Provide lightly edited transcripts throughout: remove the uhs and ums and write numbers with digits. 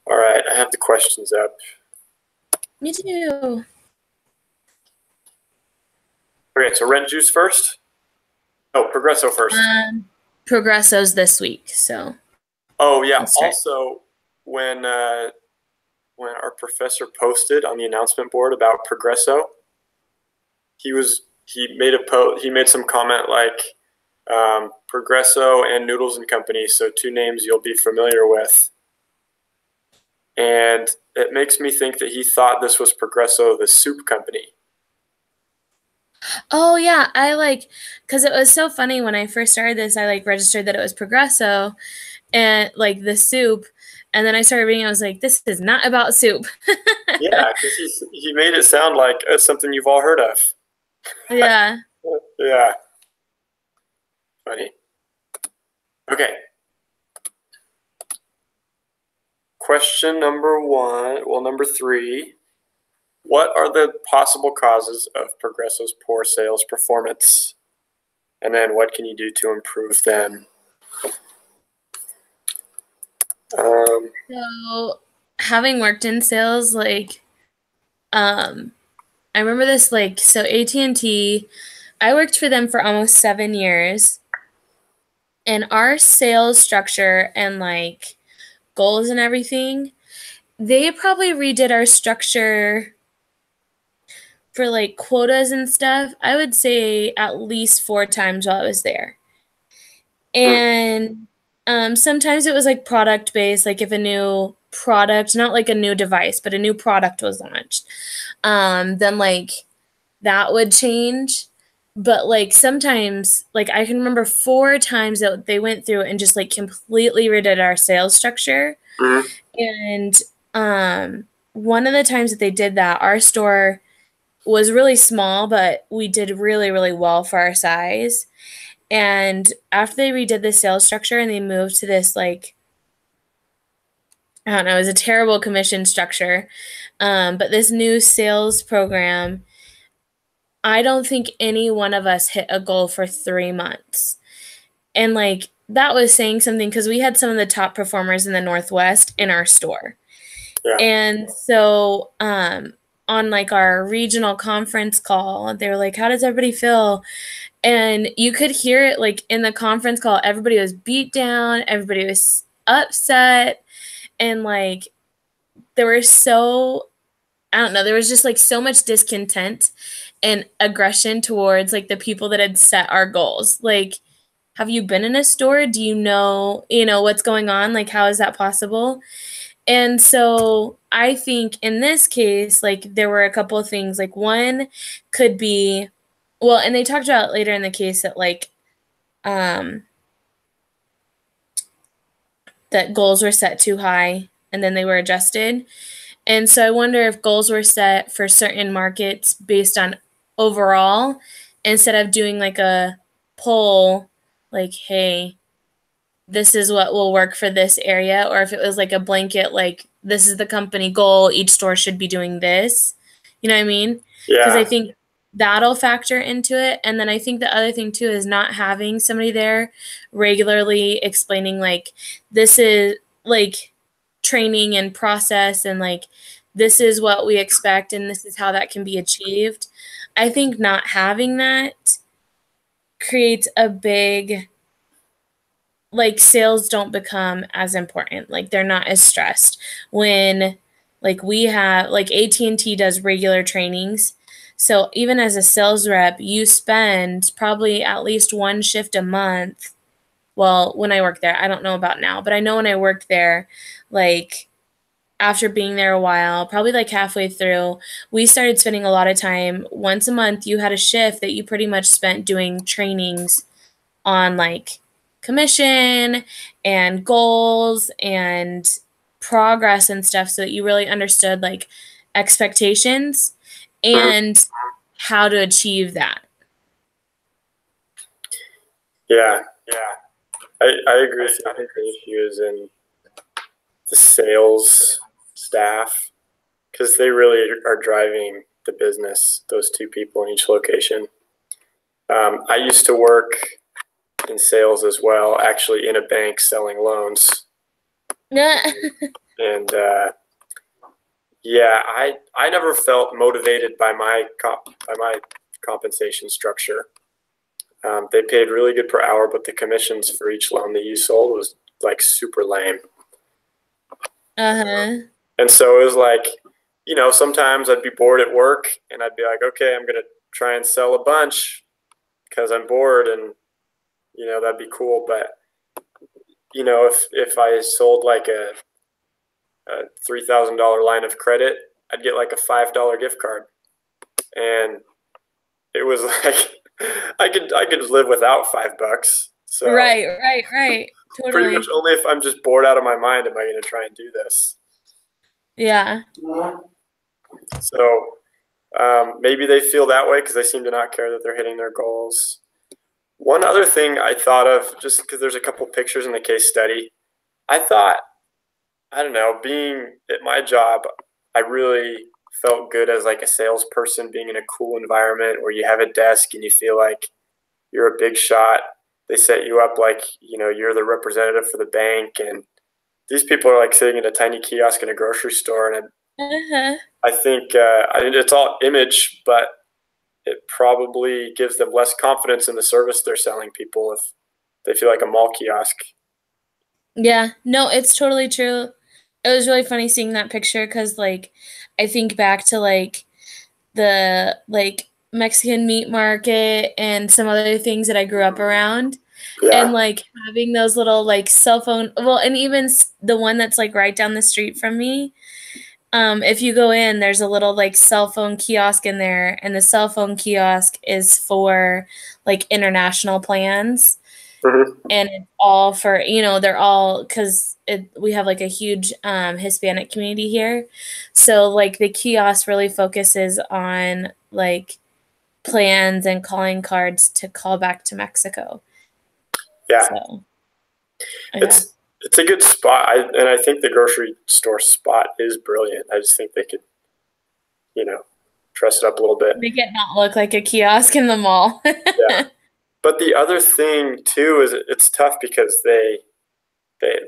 All right, I have the questions up. Me too. Okay, so RentJuice first? Oh, Progresso first. Progresso's this week, so Oh, yeah. let's start. Also, when our professor posted on the announcement board about Progresso, he made some comment like Progresso and Noodles and Company, so two names you'll be familiar with. And it makes me think that he thought this was Progresso, the soup company. Oh yeah, because it was so funny when I first started this. I registered that it was Progresso and the soup, and then I started reading. I was like, this is not about soup. Yeah, because he made it sound like it's something you've all heard of. Yeah. Yeah, funny. Okay, question number one. Well, number three. What are the possible causes of Progresso's poor sales performance? And then what can you do to improve them? So having worked in sales, I remember this so AT&T, I worked for them for almost 7 years, and our sales structure and goals and everything, they probably redid our structure for quotas and stuff, I would say at least 4 times while I was there. And sometimes it was product based, like if a new product, not like a new device, but a new product was launched, then that would change. But sometimes, I can remember 4 times that they went through and just completely redid our sales structure. Mm-hmm. And one of the times that they did that, our store was really small, but we did really, really well for our size. And after they redid the sales structure and they moved to this I don't know, it was a terrible commission structure. But this new sales program, I don't think any one of us hit a goal for 3 months. And that was saying something because we had some of the top performers in the Northwest in our store. Yeah. And so on our regional conference call, they were like, how does everybody feel? And you could hear it in the conference call, everybody was beat down, everybody was upset, and there were I don't know, there was just so much discontent and aggression towards the people that had set our goals. Have you been in a store? Do you know what's going on? How is that possible? And so I think in this case, there were a couple of things. One could be, well, and they talked about later in the case that that goals were set too high and then they were adjusted. And so I wonder if goals were set for certain markets based on overall instead of doing a poll, hey, this is what will work for this area, or if it was a blanket, this is the company goal, each store should be doing this. You know what I mean? Because Yeah. I think that'll factor into it. And then I think the other thing too is not having somebody there regularly explaining this is training and process and this is what we expect and this is how that can be achieved. I think not having that creates a big sales don't become as important. They're not as stressed when we have AT&T does regular trainings. So even as a sales rep, you spend probably at least one shift a month. Well, when I worked there, I don't know about now, but I know when I worked there, after being there a while, probably halfway through, we started spending a lot of time. Once a month, you had a shift that you pretty much spent doing trainings on commission and goals and progress and stuff so that you really understood expectations and how to achieve that. Yeah. I agree with you. I think the issue is in the sales staff because they really are driving the business, those two people in each location. I used to work in sales as well, actually in a bank selling loans. And yeah, I never felt motivated by my compensation structure. They paid really good per hour, but the commissions for each loan that you sold was like super lame. Uh-huh. And so it was like, sometimes I'd be bored at work and I'd be like, okay, I'm gonna try and sell a bunch because I'm bored, and that'd be cool. But if I sold like a $3,000 line of credit, I'd get like a $5 gift card, and it was like I could live without $5. So Right, right, right. pretty much Totally. only if I'm just bored out of my mind am I going to try and do this. Yeah. So maybe they feel that way because they seem to not care that they're hitting their goals. One other thing I thought of, just because there's a couple pictures in the case study, I thought, I don't know, being at my job, I really felt good as like a salesperson, being in a cool environment where you have a desk and you feel like you're a big shot. They set you up like, you're the representative for the bank, and these people are like sitting in a tiny kiosk in a grocery store. And Uh-huh. I think it's all image, but it probably gives them less confidence in the service they're selling people if they feel like a mall kiosk. Yeah. No, it's totally true. It was really funny seeing that picture because, like, I think back to, like, the, like, Mexican meat market and some other things that I grew up around. And, Yeah. like, having those little, like, cell phone, well, and even the one that's, like, right down the street from me. If you go in, there's a little like cell phone kiosk in there, and the cell phone kiosk is for like international plans, Mm-hmm. and it's all for they're all because we have like a huge Hispanic community here, so like the kiosk really focuses on like plans and calling cards to call back to Mexico. Yeah. So yeah, It's a good spot. And I think the grocery store spot is brilliant. I just think they could, you know, dress it up a little bit. make it not look like a kiosk in the mall. Yeah. But the other thing too is it's tough because the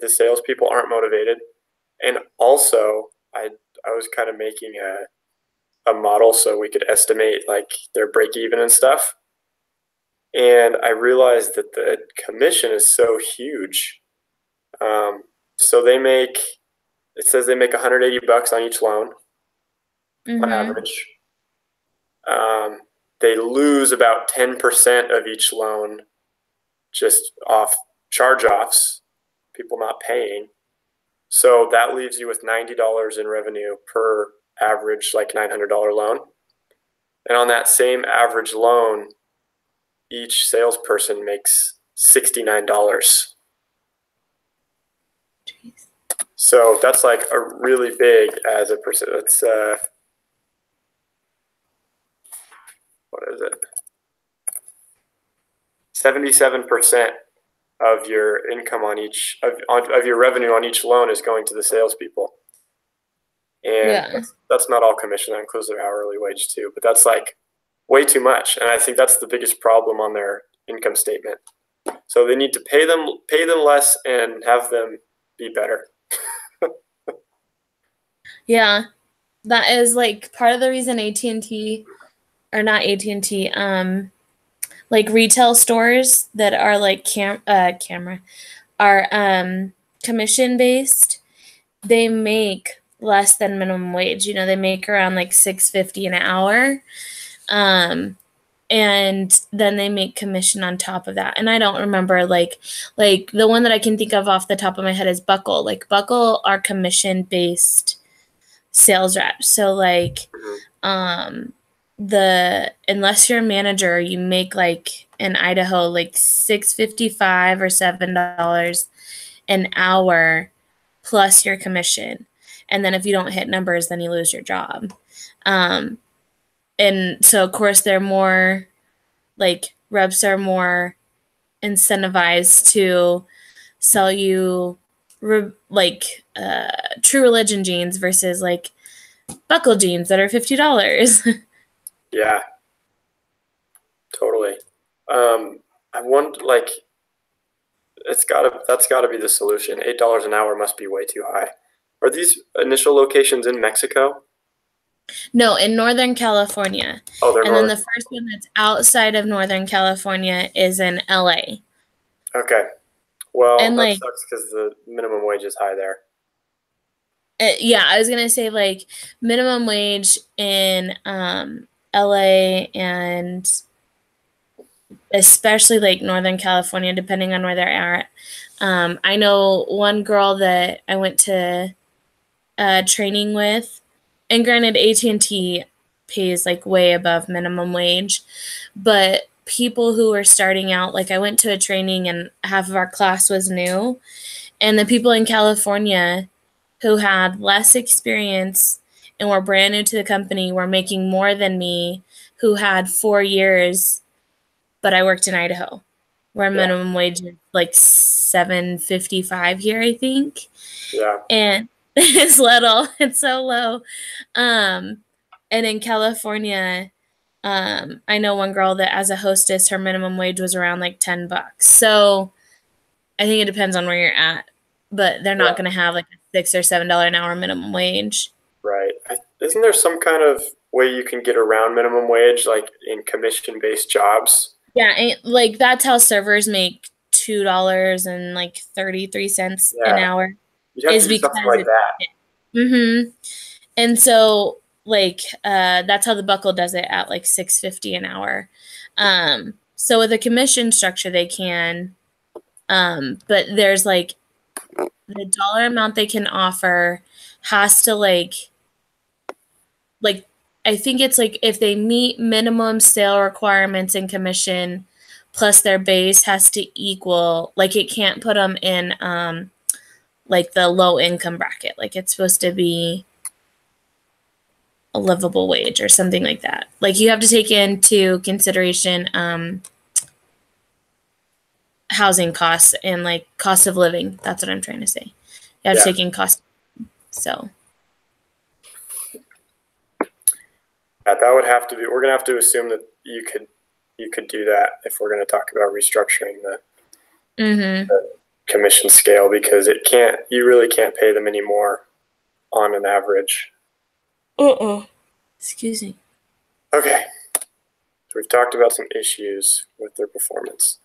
salespeople aren't motivated, and also I was kind of making a model so we could estimate like their break even and stuff, and I realized that the commission is so huge. Um, so it says they make 180 bucks on each loan on Mhm. average. Um, they lose about 10% of each loan just off charge offs, people not paying. So that leaves you with $90 in revenue per average, like $900 loan. And on that same average loan, each salesperson makes $69. Jeez. So that's like a really big as a percent. That's what is it? 77% of your income on of your revenue on each loan is going to the salespeople, and Yeah. that's not all commission. That includes their hourly wage too. But that's like way too much, and I think that's the biggest problem on their income statement. So they need to pay them less and have them be better. Yeah. That is like part of the reason AT&T or not AT&T, like retail stores that are like camera are commission based, they make less than minimum wage. They make around like 6.50 an hour. Um and then they make commission on top of that. And I don't remember like the one that I can think of off the top of my head is Buckle. Like Buckle are commission based sales reps. So like Mhm. um the unless you're a manager, you make like in Idaho like 6.55 or $7 an hour plus your commission. And then if you don't hit numbers, then you lose your job. Um and so of course they're more like reps are more incentivized to sell you like true religion jeans versus like buckle jeans that are $50. Yeah, totally. I want like That's gotta be the solution. $8 an hour must be way too high. Are these initial locations in Mexico? No, in Northern California. Oh, they're And then north. the first one that's outside of Northern California is in LA. Okay. Well, And that like, sucks because the minimum wage is high there. yeah, I was gonna say like minimum wage in LA and especially like Northern California, depending on where they're at. I know one girl that I went to training with, and granted, AT&T pays like way above minimum wage, but people who were starting out, like I went to a training and half of our class was new, and the people in California who had less experience and were brand new to the company were making more than me, who had 4 years, but I worked in Idaho, where Yeah. minimum wage is like $7.55 here, I think. Yeah. And it's little, it's so low. Um, and in California, I know one girl that as a hostess, her minimum wage was around like $10. So I think it depends on where you're at, but they're not Yeah. going to have like a $6 or $7 an hour minimum wage. Right. Isn't there some kind of way you can get around minimum wage, like in commission-based jobs? Yeah, and like that's how servers make $2 and like 33 cents an Yeah. hour You'd have to is do something because like it's that. mm-hmm. And so like that's how the buckle does it at like 6.50 an hour. So with a commission structure they can, but there's like the dollar amount they can offer has to like I think it's like if they meet minimum sale requirements and commission plus their base has to equal, like it can't put them in like the low income bracket. Like it's supposed to be a livable wage or something like that. Like you have to take into consideration housing costs and like cost of living. That's what I'm trying to say. You have to Yeah. take in cost. So Yeah, that would have to be. We're gonna have to assume that you could do that if we're gonna talk about restructuring mm-hmm. the commission scale because it can't. You really can't pay them anymore on an average. Excuse me. Okay. So we've talked about some issues with their performance.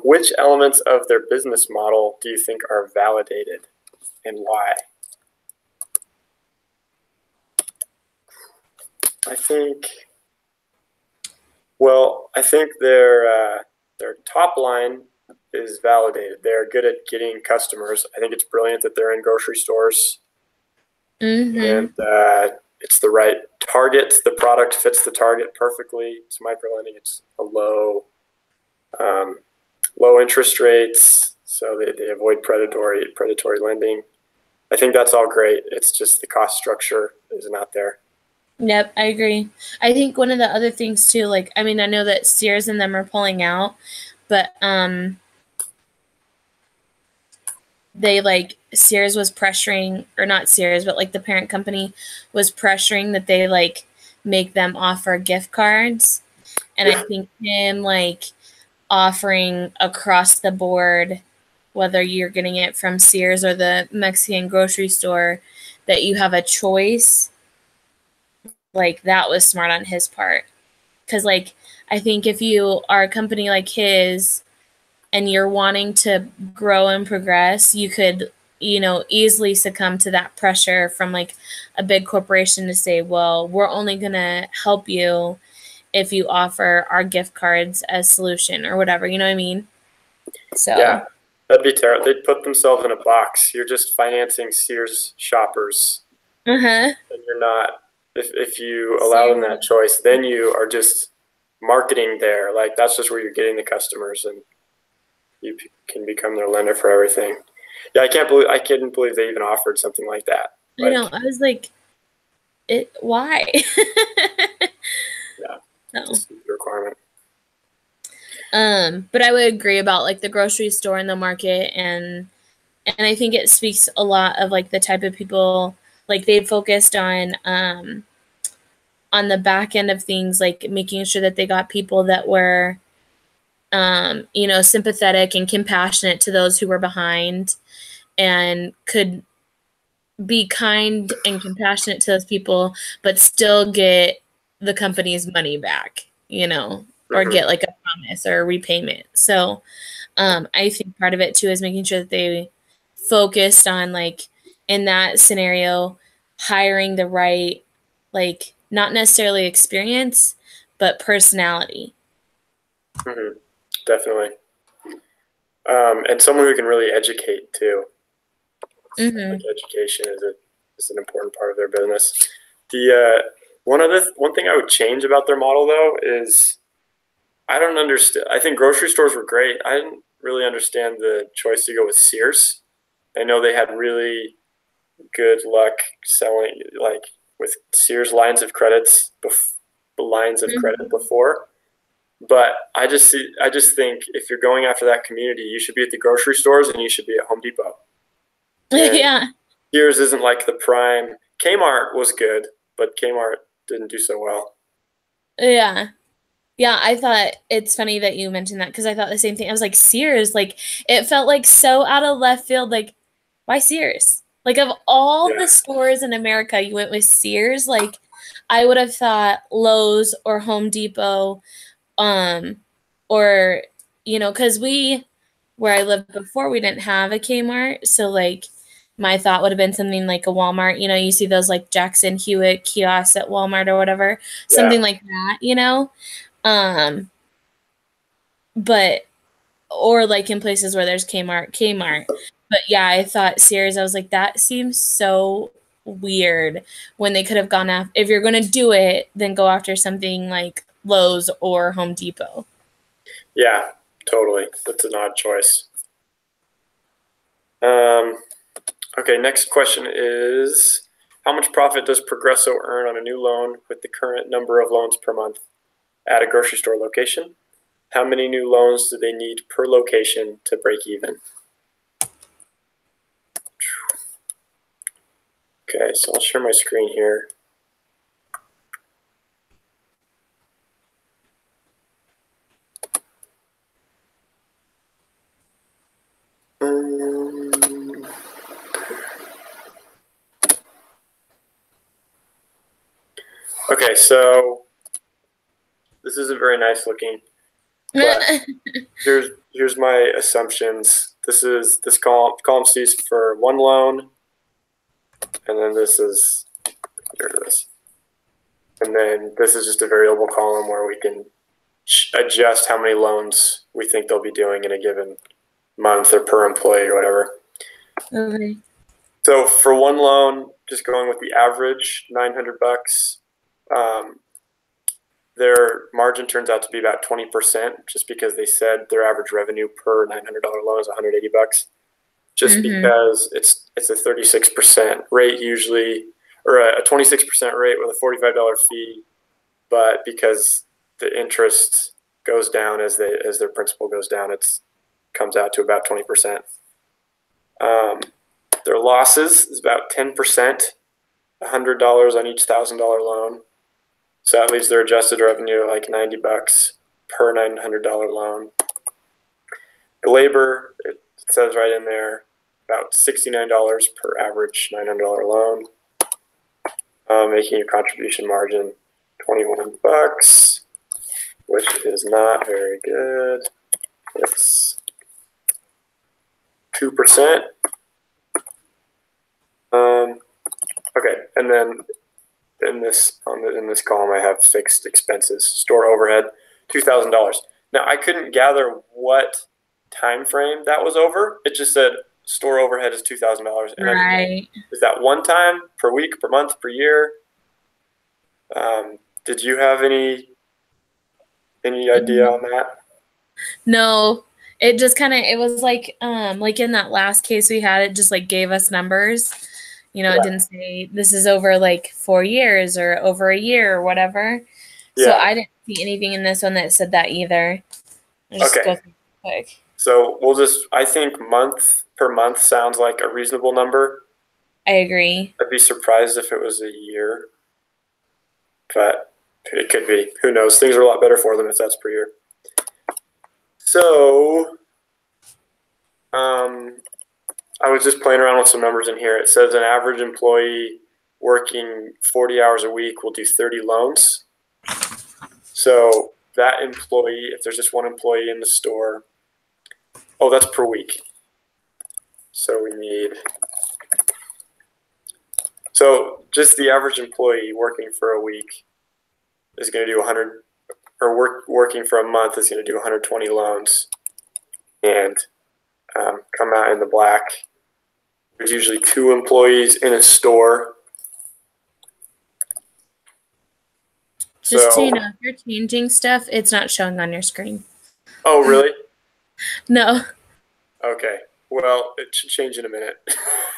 Which elements of their business model do you think are validated and why? I think, I think their top line is validated. They're good at getting customers. I think it's brilliant that they're in grocery stores Mm-hmm. and it's the right target. The product fits the target perfectly. It's microlending. It's a low interest rates, so they avoid predatory lending. I think that's all great. It's just the cost structure is not there. Yep, I agree. I think one of the other things too, like I mean, I know that Sears and them are pulling out, but they like Sears was pressuring or not Sears, but like the parent company was pressuring that they like make them offer gift cards. And I Yeah, think him like offering across the board, whether you're getting it from Sears or the Mexican grocery store, that you have a choice, like that was smart on his part. Because, like, I think if you are a company like his and you're wanting to grow and progress, you could, easily succumb to that pressure from like a big corporation to say, well, we're only going to help you if you offer our gift cards as solution or whatever, you know what I mean? yeah, So, that'd be terrible. They'd put themselves in a box. You're just financing Sears shoppers, uh-huh. and you're not. If you allow them Sears. that choice, then you are just marketing there. Like that's just where you're getting the customers, and you can become their lender for everything. Yeah, I couldn't believe they even offered something like that. I know. Like, I was like, why? yeah, No. just a requirement. But I would agree about like the grocery store and the market and I think it speaks a lot of like the type of people like they focused on the back end of things, like making sure that they got people that were sympathetic and compassionate to those who were behind and could be kind and compassionate to those people, but still get the company's money back, or Mm-hmm. get like a promise or a repayment. So I think part of it too is making sure that they focused on, like, in that scenario, hiring the right, like, not necessarily experience, but personality. Mm-hmm. Definitely. And someone who can really educate too. Like Mm-hmm. education is an important part of their business. The one thing I would change about their model though is I don't understand. I think grocery stores were great. I didn't really understand the choice to go with Sears. I know they had really good luck selling like with Sears lines of credit Mm-hmm. before. But I just think if you're going after that community, you should be at the grocery stores and you should be at Home Depot. And Yeah. Sears isn't like the prime. Kmart was good, but Kmart didn't do so well. Yeah. Yeah, I thought it's funny that you mentioned that because I thought the same thing. I was like, Sears, like, it felt like so out of left field. Like, why Sears? Like, of all Yeah, the stores in America, you went with Sears. Like, I would have thought Lowe's or Home Depot, um, or, because where I lived before, we didn't have a Kmart. So, like, my thought would have been something like a Walmart. You see those, like, Jackson Hewitt kiosks at Walmart or whatever, yeah, something like that. Um, but or like in places where there's Kmart. But yeah, I thought Sears, I was like, that seems so weird when they could have gone after, if you're gonna do it, then go after something like Lowe's or Home Depot. yeah. Totally, that's an odd choice. Um, okay, next question is how much profit does Progresso earn on a new loan with the current number of loans per month at a grocery store location? How many new loans do they need per location to break even? Okay, so I'll share my screen here. Um, okay, so this isn't very nice looking, but here's my assumptions. This column C is for one loan, and then here it is, and then this is just a variable column where we can adjust how many loans we think they'll be doing in a given month or per employee or whatever. Okay. So for one loan, just going with the average, $900. Their margin turns out to be about 20%, just because they said their average revenue per $900 loan is $180. Just Mm-hmm. because it's a 36% rate usually, or a 26% rate with a $45 fee, but because the interest goes down as their principal goes down, it comes out to about 20%. Their losses is about 10%, $100 on each $1,000 loan. So that leaves their adjusted revenue like $90 per $900 loan. The labor, it says right in there, about $69 per average $900 loan, making your contribution margin $21, which is not very good. It's 2%. Okay, and then in this column, I have fixed expenses, store overhead, $2,000. Now I couldn't gather what time frame that was over. It just said store overhead is $2,000, and I didn't know, Right. is that one time per week, per month, per year? Did you have any idea on that? No, it just kind of, it was like in that last case we had, it just like gave us numbers. It Yeah, didn't say this is over like 4 years or over a year or whatever. So yeah. I didn't see anything in this one that said that either. I'll just Okay, go through quick. so I think month per month sounds like a reasonable number. I agree. I'd be surprised if it was a year, but it could be. Who knows? Things are a lot better for them if that's per year. So, I was just playing around with some numbers in here. It says an average employee working 40 hours a week will do 30 loans. So that employee, if there's just one employee in the store, oh, that's per week. So so just the average employee working for a week is going to do 100, or working for a month is going to do 120 loans and come out in the black. There's usually 2 employees in a store. Just so So, you know, if you're changing stuff, it's not showing on your screen. oh, really? No. Okay. Well, it should change in a minute.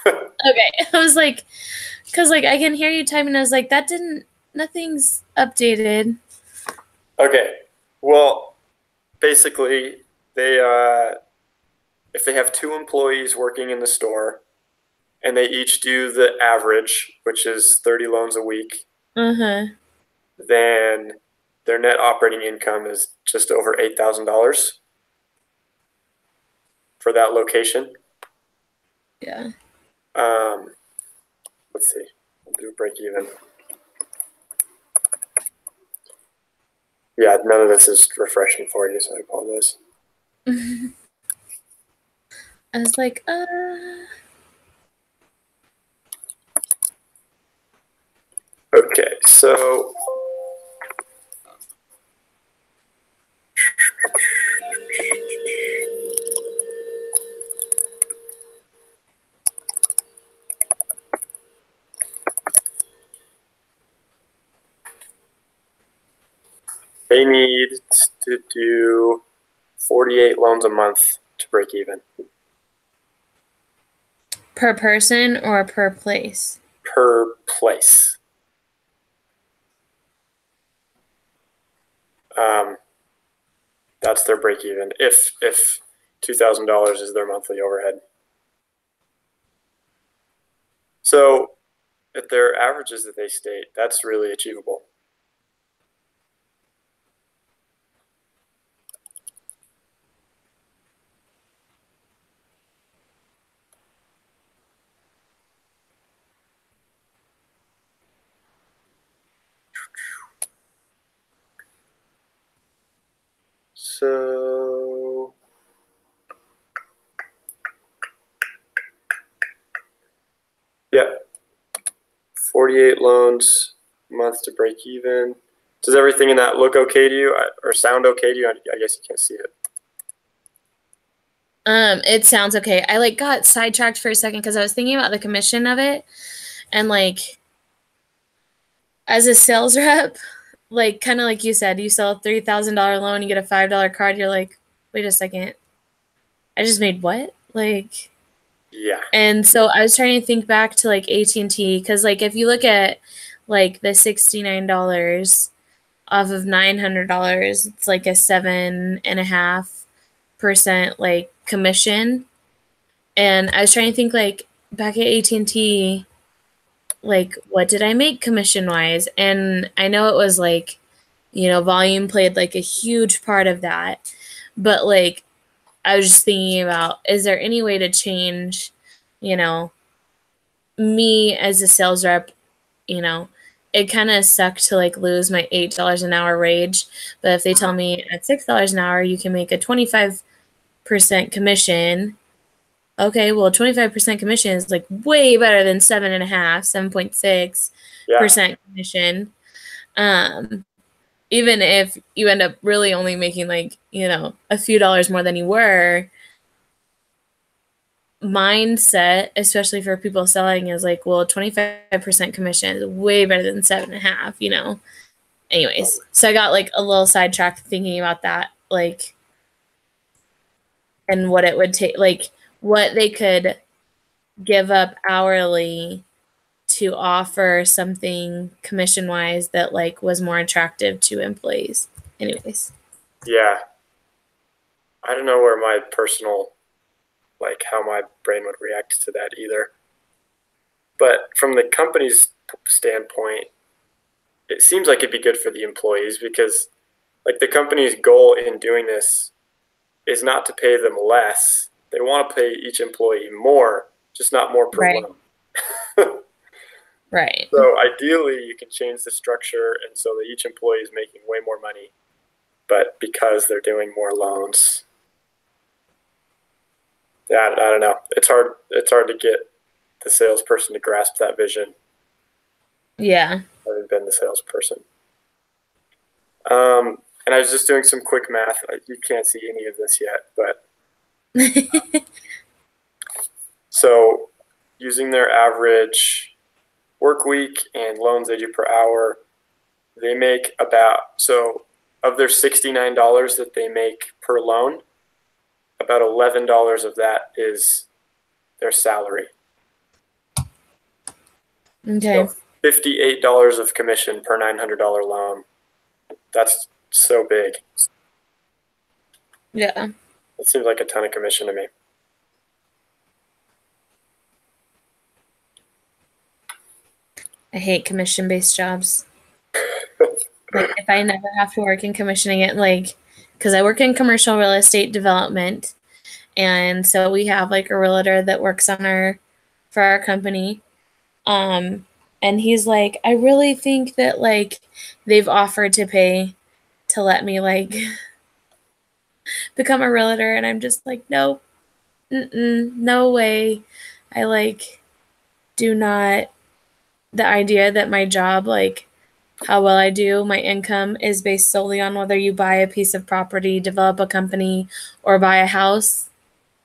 Okay. I was like, because like I can hear you typing. I was like, nothing's updated. Okay. Well, basically, if they have 2 employees working in the store and they each do the average, which is 30 loans a week, then their net operating income is just over $8,000 for that location. Yeah. Let's see. We'll do break even. Yeah, none of this is refreshing for you, so I apologize. I was like, Okay, so they need to do 48 loans a month to break even. per person or per place? Per place. That's their break even if $2,000 is their monthly overhead. So at their averages that they state, that's really achievable. So yeah, 48 loans a month to break even. Does everything in that look okay to you or sound okay to you? I guess you can't see it. It sounds okay. I like got sidetracked for a second because I was thinking about the commission of it, and like as a sales rep, like kind of like you said, you sell a $3,000 loan, you get a $5 card, you're like, wait a second, I just made what? Like, Yeah. and so I was trying to think back to like AT&T because like if you look at like the $69 off of $900, it's like a 7.5% like commission. And I was trying to think like back at AT&T, like what did I make commission wise? And I know it was like, you know, volume played like a huge part of that. But like I was just thinking about, is there any way to change, you know, me as a sales rep, you know, it kind of sucked to like lose my $8 an hour wage. But if they tell me at $6 an hour, you can make a 25% commission. Okay, well, 25% commission is like way better than 7.6% Yeah. commission. Even if you end up really only making like, you know, a few dollars more than you were, mindset, especially for people selling, is like, well, 25% commission is way better than 7.5, you know. Anyways, so I got like a little sidetracked thinking about that, like, and what it would take, like, what they could give up hourly to offer something commission wise that like was more attractive to employees. Anyways. Yeah. I don't know where my personal, like how my brain would react to that either. But from the company's standpoint, it seems like it'd be good for the employees because like the company's goal in doing this is not to pay them less. They want to pay each employee more, just not more per Right. loan. Right. So ideally, you can change the structure and so that each employee is making way more money, but because they're doing more loans. Yeah, I don't know. It's hard. It's hard to get the salesperson to grasp that vision. Yeah. Having been the salesperson. And I was just doing some quick math. You can't see any of this yet, but so using their average work week and loans they do per hour, they make about, so of their $69 that they make per loan, about $11 of that is their salary. Okay. So $58 of commission per $900 loan. That's so big. Yeah. It seems like a ton of commission to me. I hate commission-based jobs. Like, if I never have to work in commissioning it, like, because I work in commercial real estate development, and so we have like a realtor that works for our company. And he's like, I really think that like they've offered to pay to let me like become a realtor, and I'm just like, no, no way. I like do not. The idea that my job, like how well I do, my income is based solely on whether you buy a piece of property, develop a company, or buy a house,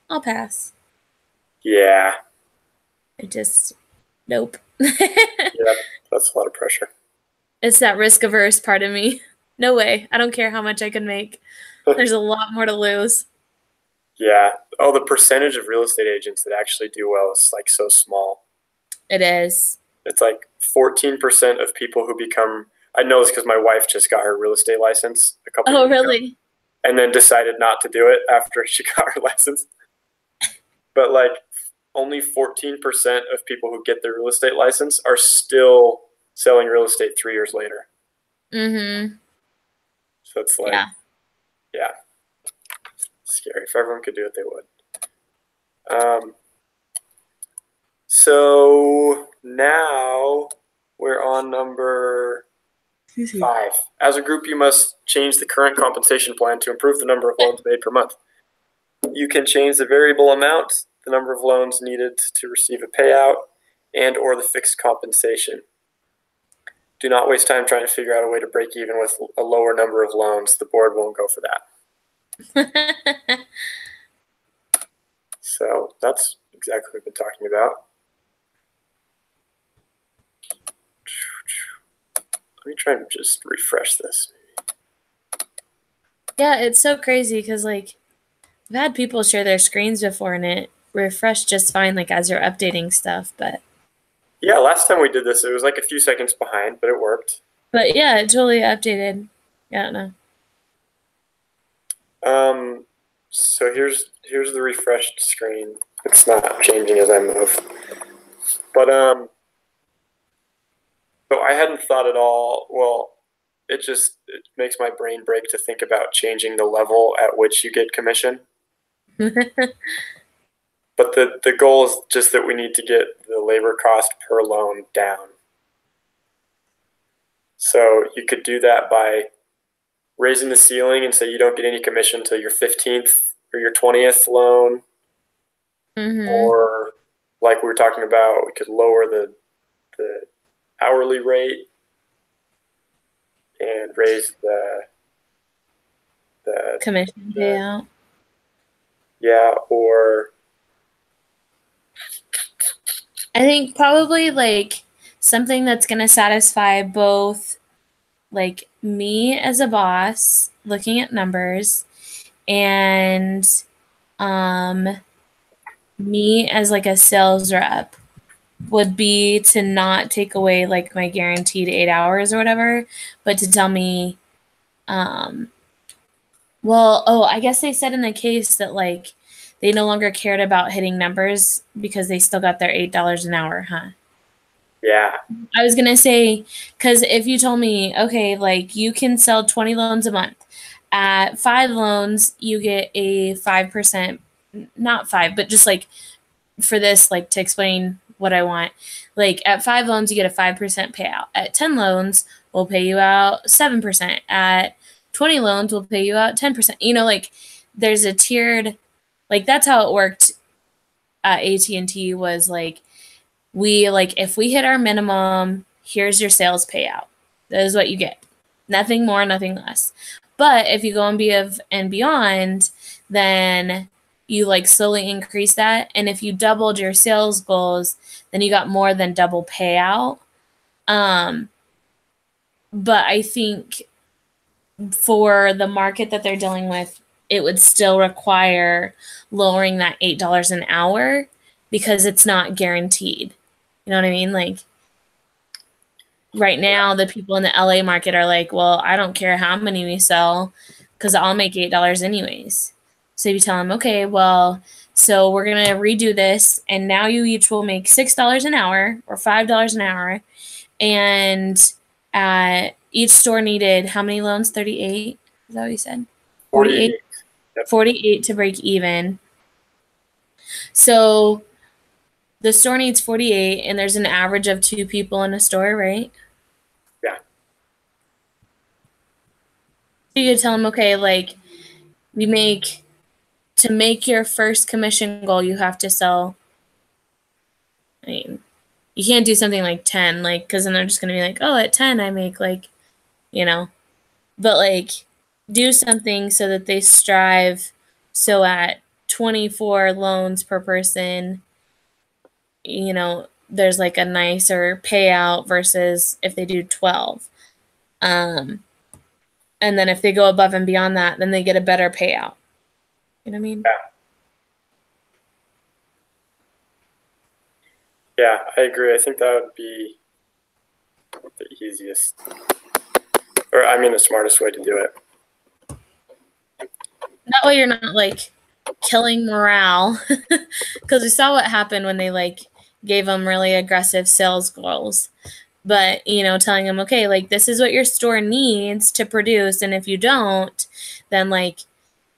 I'll pass. Yeah. I just, nope. Yeah, that's a lot of pressure. It's that risk averse part of me. No way. I don't care how much I can make. There's a lot more to lose. Yeah. Oh, the percentage of real estate agents that actually do well is like so small. It is. It's like 14% of people who become, I know this because my wife just got her real estate license a couple Oh, years ago really? and then decided not to do it after she got her license. But like only 14% of people who get their real estate license are still selling real estate 3 years later. Mm-hmm. So it's like, Yeah. yeah, scary. If everyone could do it, they would. So now we're on number 5. As a group, you must change the current compensation plan to improve the number of loans made per month. You can change the variable amount, the number of loans needed to receive a payout, and or the fixed compensation. Do not waste time trying to figure out a way to break even with a lower number of loans. The board won't go for that. So that's exactly what we've been talking about. Let me try and just refresh this. Yeah, it's so crazy because like I've had people share their screens before and it refreshed just fine like as you're updating stuff, but Yeah, last time we did this, it was like a few seconds behind, but it worked. yeah, it totally updated. Yeah, I don't know. So here's the refreshed screen. It's not changing as I move. But so I hadn't thought at all. Well, it makes my brain break to think about changing the level at which you get commission. But the goal is just that we need to get the labor cost per loan down. So you could do that by raising the ceiling and say you don't get any commission until your 15th or your 20th loan. Mm-hmm. Or like we were talking about, we could lower the hourly rate and raise the Commission payout. Yeah, or I think probably like something that's going to satisfy both like me as a boss looking at numbers and me as like a sales rep would be to not take away like my guaranteed 8 hours or whatever, but to tell me I guess they said in the case that like they no longer cared about hitting numbers because they still got their $8 an hour, huh? Yeah. I was going to say, because if you told me, okay, like you can sell 20 loans a month At 5 loans, you get a 5%, not 5, but just like for this, like to explain what I want, like at 5 loans, you get a 5% payout. At 10 loans, we'll pay you out 7%. At 20 loans, we'll pay you out 10%. You know, like there's a tiered, like that's how it worked at AT&T was like, if we hit our minimum, here's your sales payout. That is what you get. Nothing more, nothing less. But if you go and beyond, then you like slowly increase that. And if you doubled your sales goals, then you got more than double payout. But I think for the market that they're dealing with, it would still require lowering that $8 an hour because it's not guaranteed. You know what I mean? Like right now, the people in the LA market are like, well, I don't care how many we sell because I'll make $8 anyways. So you tell them, okay, well, so we're going to redo this. And now you each will make $6 an hour or $5 an hour. And each store needed how many loans? 38? Is that what you said? 48? 48 to break even. So the store needs 48, and there's an average of 2 people in a store, right? Yeah. So you could tell them, okay, like to make your first commission goal, you have to sell. I mean, you can't do something like 10, like, because then they're just going to be like, oh, at 10, I make like, you know, but like do something so that they strive. So at 24 loans per person, you know, there's like a nicer payout versus if they do 12. And then if they go above and beyond that, then they get a better payout. You know what I mean? Yeah, I agree. I think that would be the easiest, or I mean, the smartest way to do it. That way you're not like killing morale, because we saw what happened when they like gave them really aggressive sales goals. But, you know, telling them, okay, like this is what your store needs to produce, and if you don't, then like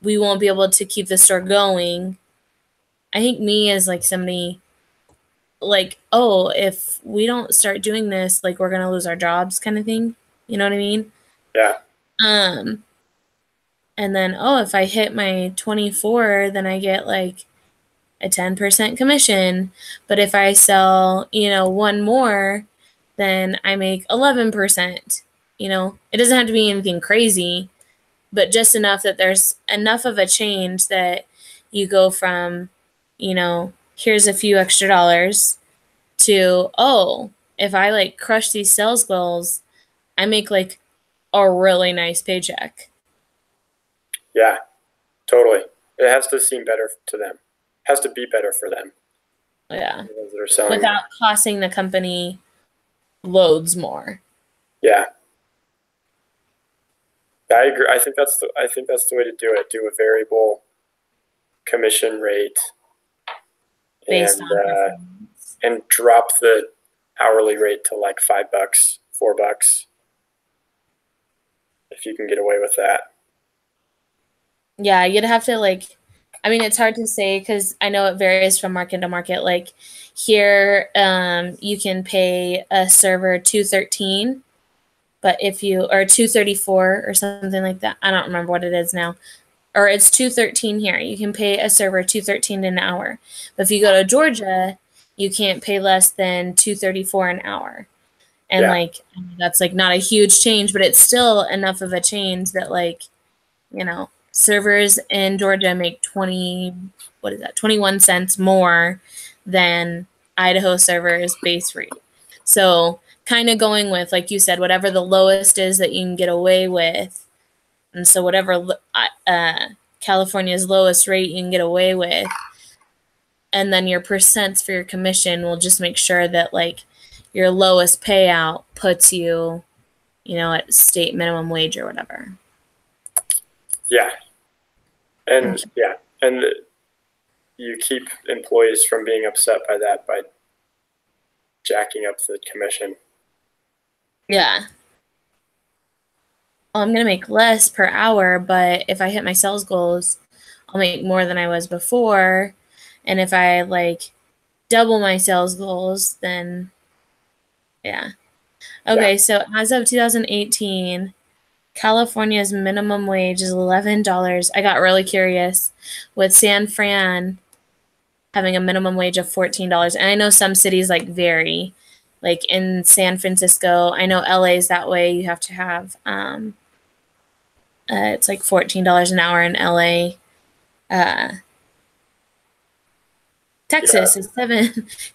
we won't be able to keep the store going. I think me as like somebody like, oh, if we don't start doing this, like we're gonna lose our jobs kind of thing. You know what I mean? Yeah. And then, oh, if I hit my 24, then I get like a 10% commission. But if I sell, you know, one more, then I make 11%. You know, it doesn't have to be anything crazy, but just enough that there's enough of a change that you go from, you know, here's a few extra dollars to, oh, if I like crush these sales goals, I make like a really nice paycheck. Yeah, totally. It has to seem better to them. It has to be better for them. Yeah. The ones that are selling. Without costing the company loads more. Yeah. I agree. I think that's the way to do it. Do a variable commission rate Based on and drop the hourly rate to like $5, $4 if you can get away with that. Yeah, you'd have to like, I mean, it's hard to say because I know it varies from market to market. Like here, you can pay a server $213, but if you or $234 or something like that, I don't remember what it is now, or it's $213 here. You can pay a server $213 an hour, but if you go to Georgia, you can't pay less than $234 an hour. And like that's like not a huge change, but it's still enough of a change that like, you know, servers in Georgia make 21 cents more than Idaho servers base rate. So kind of going with, like you said, whatever the lowest is that you can get away with. And so whatever California's lowest rate you can get away with. And then your percents for your commission will just make sure that like your lowest payout puts you, you know, at state minimum wage or whatever. Yeah. And you keep employees from being upset by that by jacking up the commission. Yeah. oh, I'm gonna make less per hour, but if I hit my sales goals, I'll make more than I was before. And if I like double my sales goals, then yeah. Yeah. Okay, so as of 2018, California's minimum wage is $11. I got really curious with San Fran having a minimum wage of $14. And I know some cities like vary. Like in San Francisco, I know LA is that way. You have to have it's like $14 an hour in LA. Uh, Yeah. Texas is seven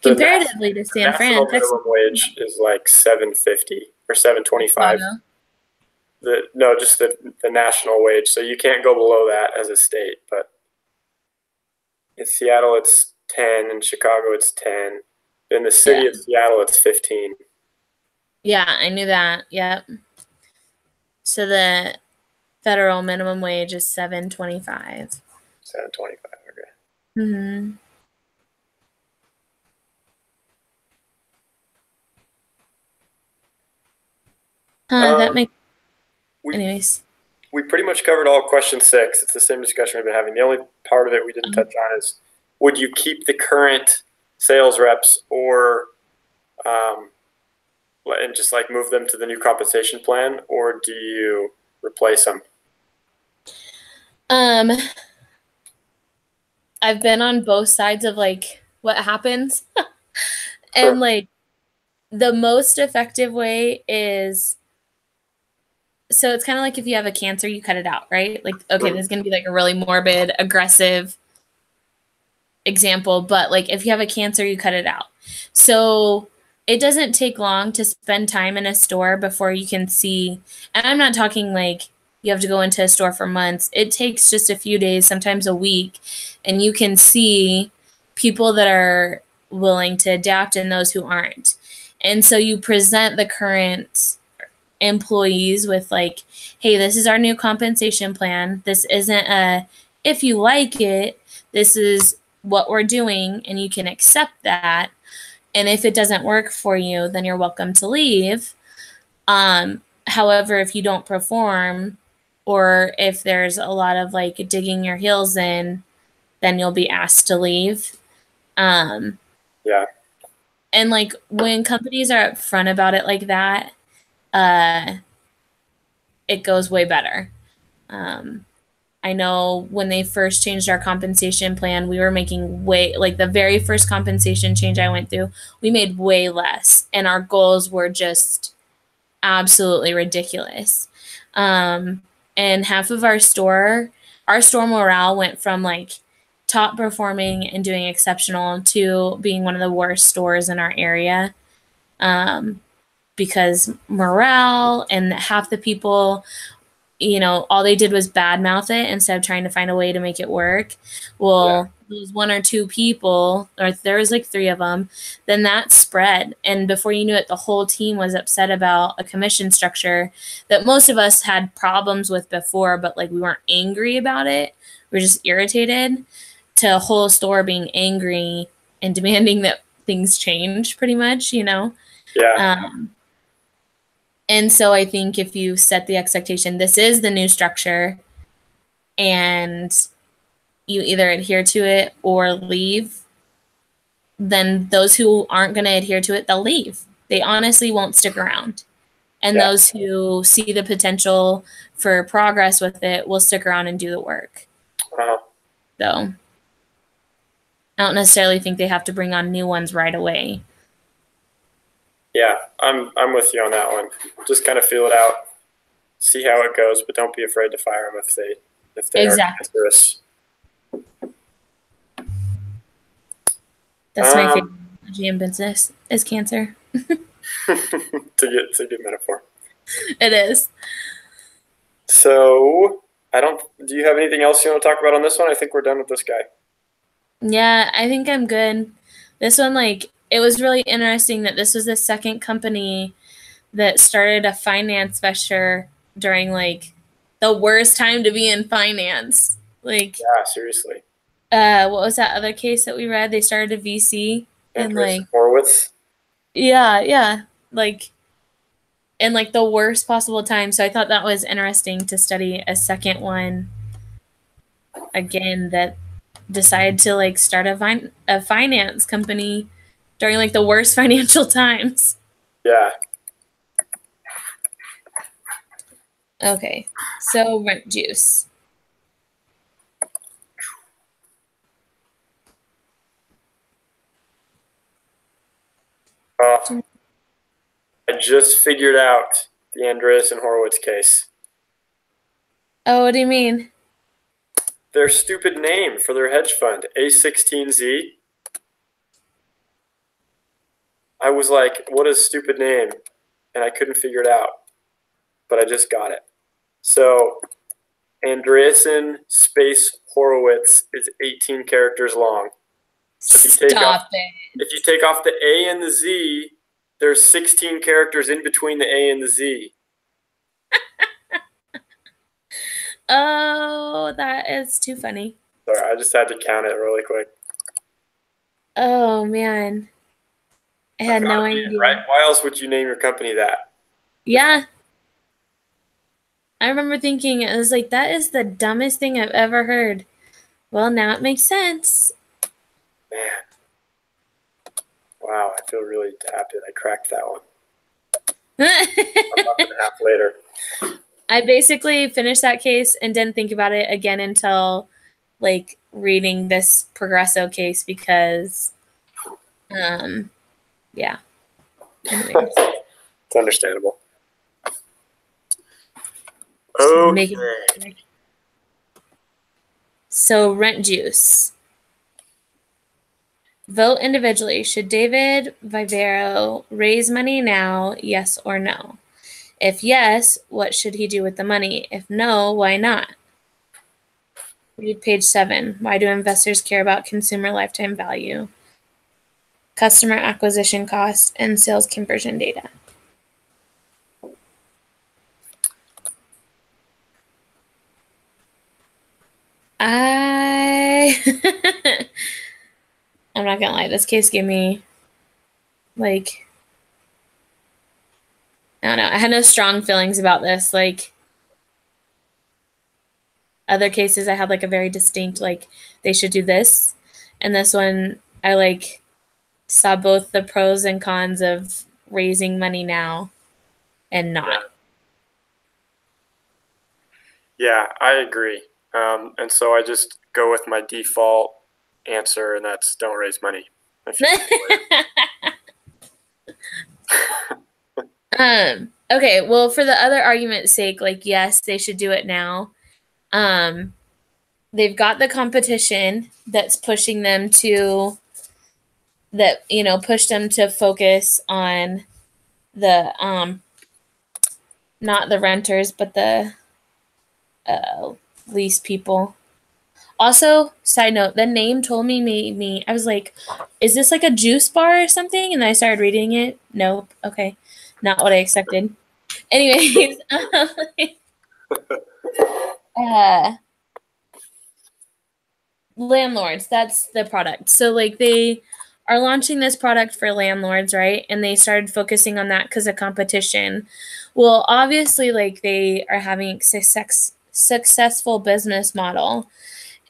The comparatively to San national Fran. Texas minimum wage is like 750 or 725. Chicago. Just the national wage. So you can't go below that as a state. But in Seattle, it's 10. In Chicago, it's 10. In the Yeah. city of Seattle, it's 15. Yeah, I knew that. Yep. So the federal minimum wage is 7.25. 725. Okay. Mm-hmm. That Um, makes we anyways. we pretty much covered all question 6. It's the same discussion we've been having. The only part of it we didn't touch on is, would you keep the current sales reps or um, and just like move them to the new compensation plan, or do you replace them? Um, I've been on both sides of like what happens. And like the most effective way is, so it's kind of like if you have a cancer, you cut it out, right? Like, okay, there's going to be like a really morbid, aggressive example, but like if you have a cancer, you cut it out. So it doesn't take long to spend time in a store before you can see, and I'm not talking like you have to go into a store for months. It takes just a few days, sometimes a week, and you can see people that are willing to adapt and those who aren't. And so you present the current employees with like, hey, this is our new compensation plan. This isn't a if you like it, this is what we're doing and you can accept that. And if it doesn't work for you, then you're welcome to leave. However, if you don't perform or if there's a lot of like digging your heels in, then you'll be asked to leave. Yeah. And like when companies are upfront about it like that, uh, it goes way better. Um, I know when they first changed our compensation plan, we were making way, like the very first compensation change I went through, we made way less, and our goals were just absolutely ridiculous. Um, and half of our store morale went from like top performing and doing exceptional to being one of the worst stores in our area. Because morale and half the people, all they did was badmouth it instead of trying to find a way to make it work. Yeah. Well, those one or two people, or there was like three of them, then that spread. And before you knew it, the whole team was upset about a commission structure that most of us had problems with before, but like we weren't angry about it. We were just irritated, to a whole store being angry and demanding that things change pretty much. Yeah. Um, and so I think if you set the expectation, this is the new structure, and you either adhere to it or leave, then those who aren't going to adhere to it, they'll leave. They honestly won't stick around. And Yeah. those who see the potential for progress with it will stick around and do the work. Uh-huh. So I don't necessarily think they have to bring on new ones right away. Yeah, I'm with you on that one. Just kind of feel it out, see how it goes, but don't be afraid to fire them if they are Exactly. cancerous. That's my favorite analogy in business is cancer. It's a good metaphor. It is. So I don't. Do you have anything else you want to talk about on this one? I think we're done with this guy. Yeah, I think I'm good. This one, like, it was really interesting that this was the second company that started a finance venture during like the worst time to be in finance. Like, Yeah, seriously. what was that other case that we read? They started a VC and Andreessen like, Horowitz. yeah, like in like the worst possible time. So I thought that was interesting to study a second one again that decided to like start a finance company during like the worst financial times. Yeah. Okay, so RentJuice. I just figured out the Andreessen Horowitz case. Oh, what do you mean? Their stupid name for their hedge fund, A16Z. I was like, what a stupid name. And I couldn't figure it out. But I just got it. So Andreessen space Horowitz is 18 characters long. So Stop it. if you take off the A and the Z, there's 16 characters in between the A and the Z. Oh, that is too funny. Sorry, I just had to count it really quick. Oh man, I had no idea. Right? Why else would you name your company that? Yeah, I remember thinking it was like that is the dumbest thing I've ever heard. Well, now it makes sense. Man. Wow, I feel really adapted. I cracked that one. A month and a half later. I basically finished that case and didn't think about it again until like reading this Progresso case because yeah. Anyways. It's understandable. Okay. So RentJuice. Vote individually. Should David Vivero raise money now? Yes or no? If yes, what should he do with the money? If no, why not? Read page 7. Why do investors care about consumer lifetime value, customer acquisition costs, and sales conversion data? I'm not gonna lie, this case gave me like I don't know. I had no strong feelings about this. Like other cases I had like a very distinct like they should do this. And this one I like saw both the pros and cons of raising money now and not. Yeah, I agree. And so I just go with my default answer, and that's don't raise money. Okay, well, for the other argument's sake, like yes, they should do it now. They've got the competition that's pushing them to that, you know, push them to focus on the not the renters, but the lease people. Also, side note, the name told me made me I was like, is this like a juice bar or something? And then I started reading it. Nope. Okay. Not what I expected. Anyways, landlords, that's the product. So like they are launching this product for landlords, right? And they started focusing on that because of competition. Well, obviously like they are having a successful business model.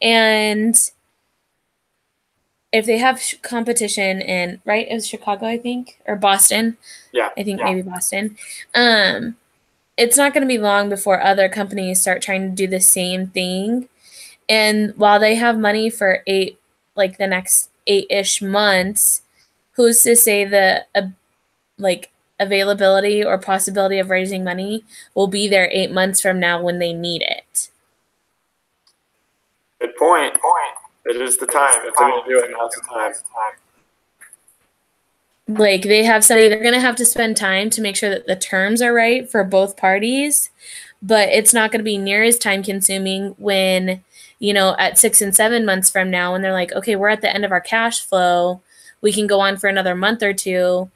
And if they have competition in, right, it was Chicago, I think, or Boston. Yeah. I think maybe Boston. It's not going to be long before other companies start trying to do the same thing. And while they have money for the next 8-ish months, who's to say the availability or possibility of raising money will be there 8 months from now when they need it? Good point. It is the time. If they're going to do it, now's the time. Like they have somebody, they're going to have to spend time to make sure that the terms are right for both parties, but it's not going to be near as time consuming when, you know, at 6 and 7 months from now, when they're like, okay, we're at the end of our cash flow, we can go on for another month or two.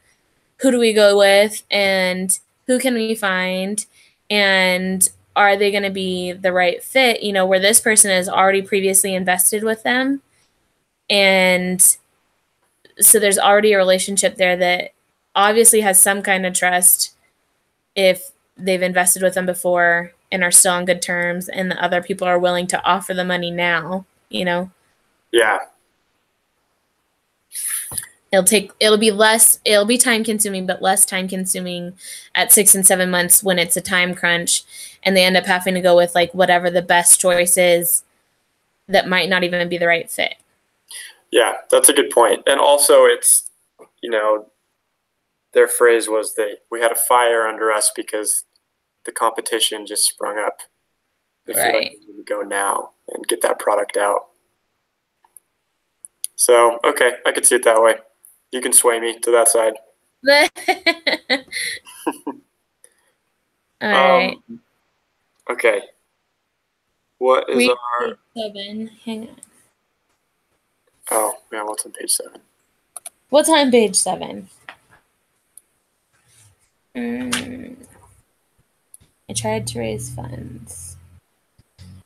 Who do we go with and who can we find? And are they going to be the right fit, you know, where this person has already previously invested with them? And so there's already a relationship there that obviously has some kind of trust if they've invested with them before and are still on good terms and the other people are willing to offer the money now, you know. Yeah. It'll be time consuming, but less time consuming at 6 and 7 months when it's a time crunch and they end up having to go with like whatever the best choice is that might not even be the right fit. Yeah, that's a good point. And also it's, their phrase was we had a fire under us because the competition just sprung up. They feel like we need to go now and get that product out. So, okay, I could see it that way. You can sway me to that side. All right. Okay. What is Read our... page 7. Hang on. Oh, yeah, what's on page 7? What's on page 7? I tried to raise funds.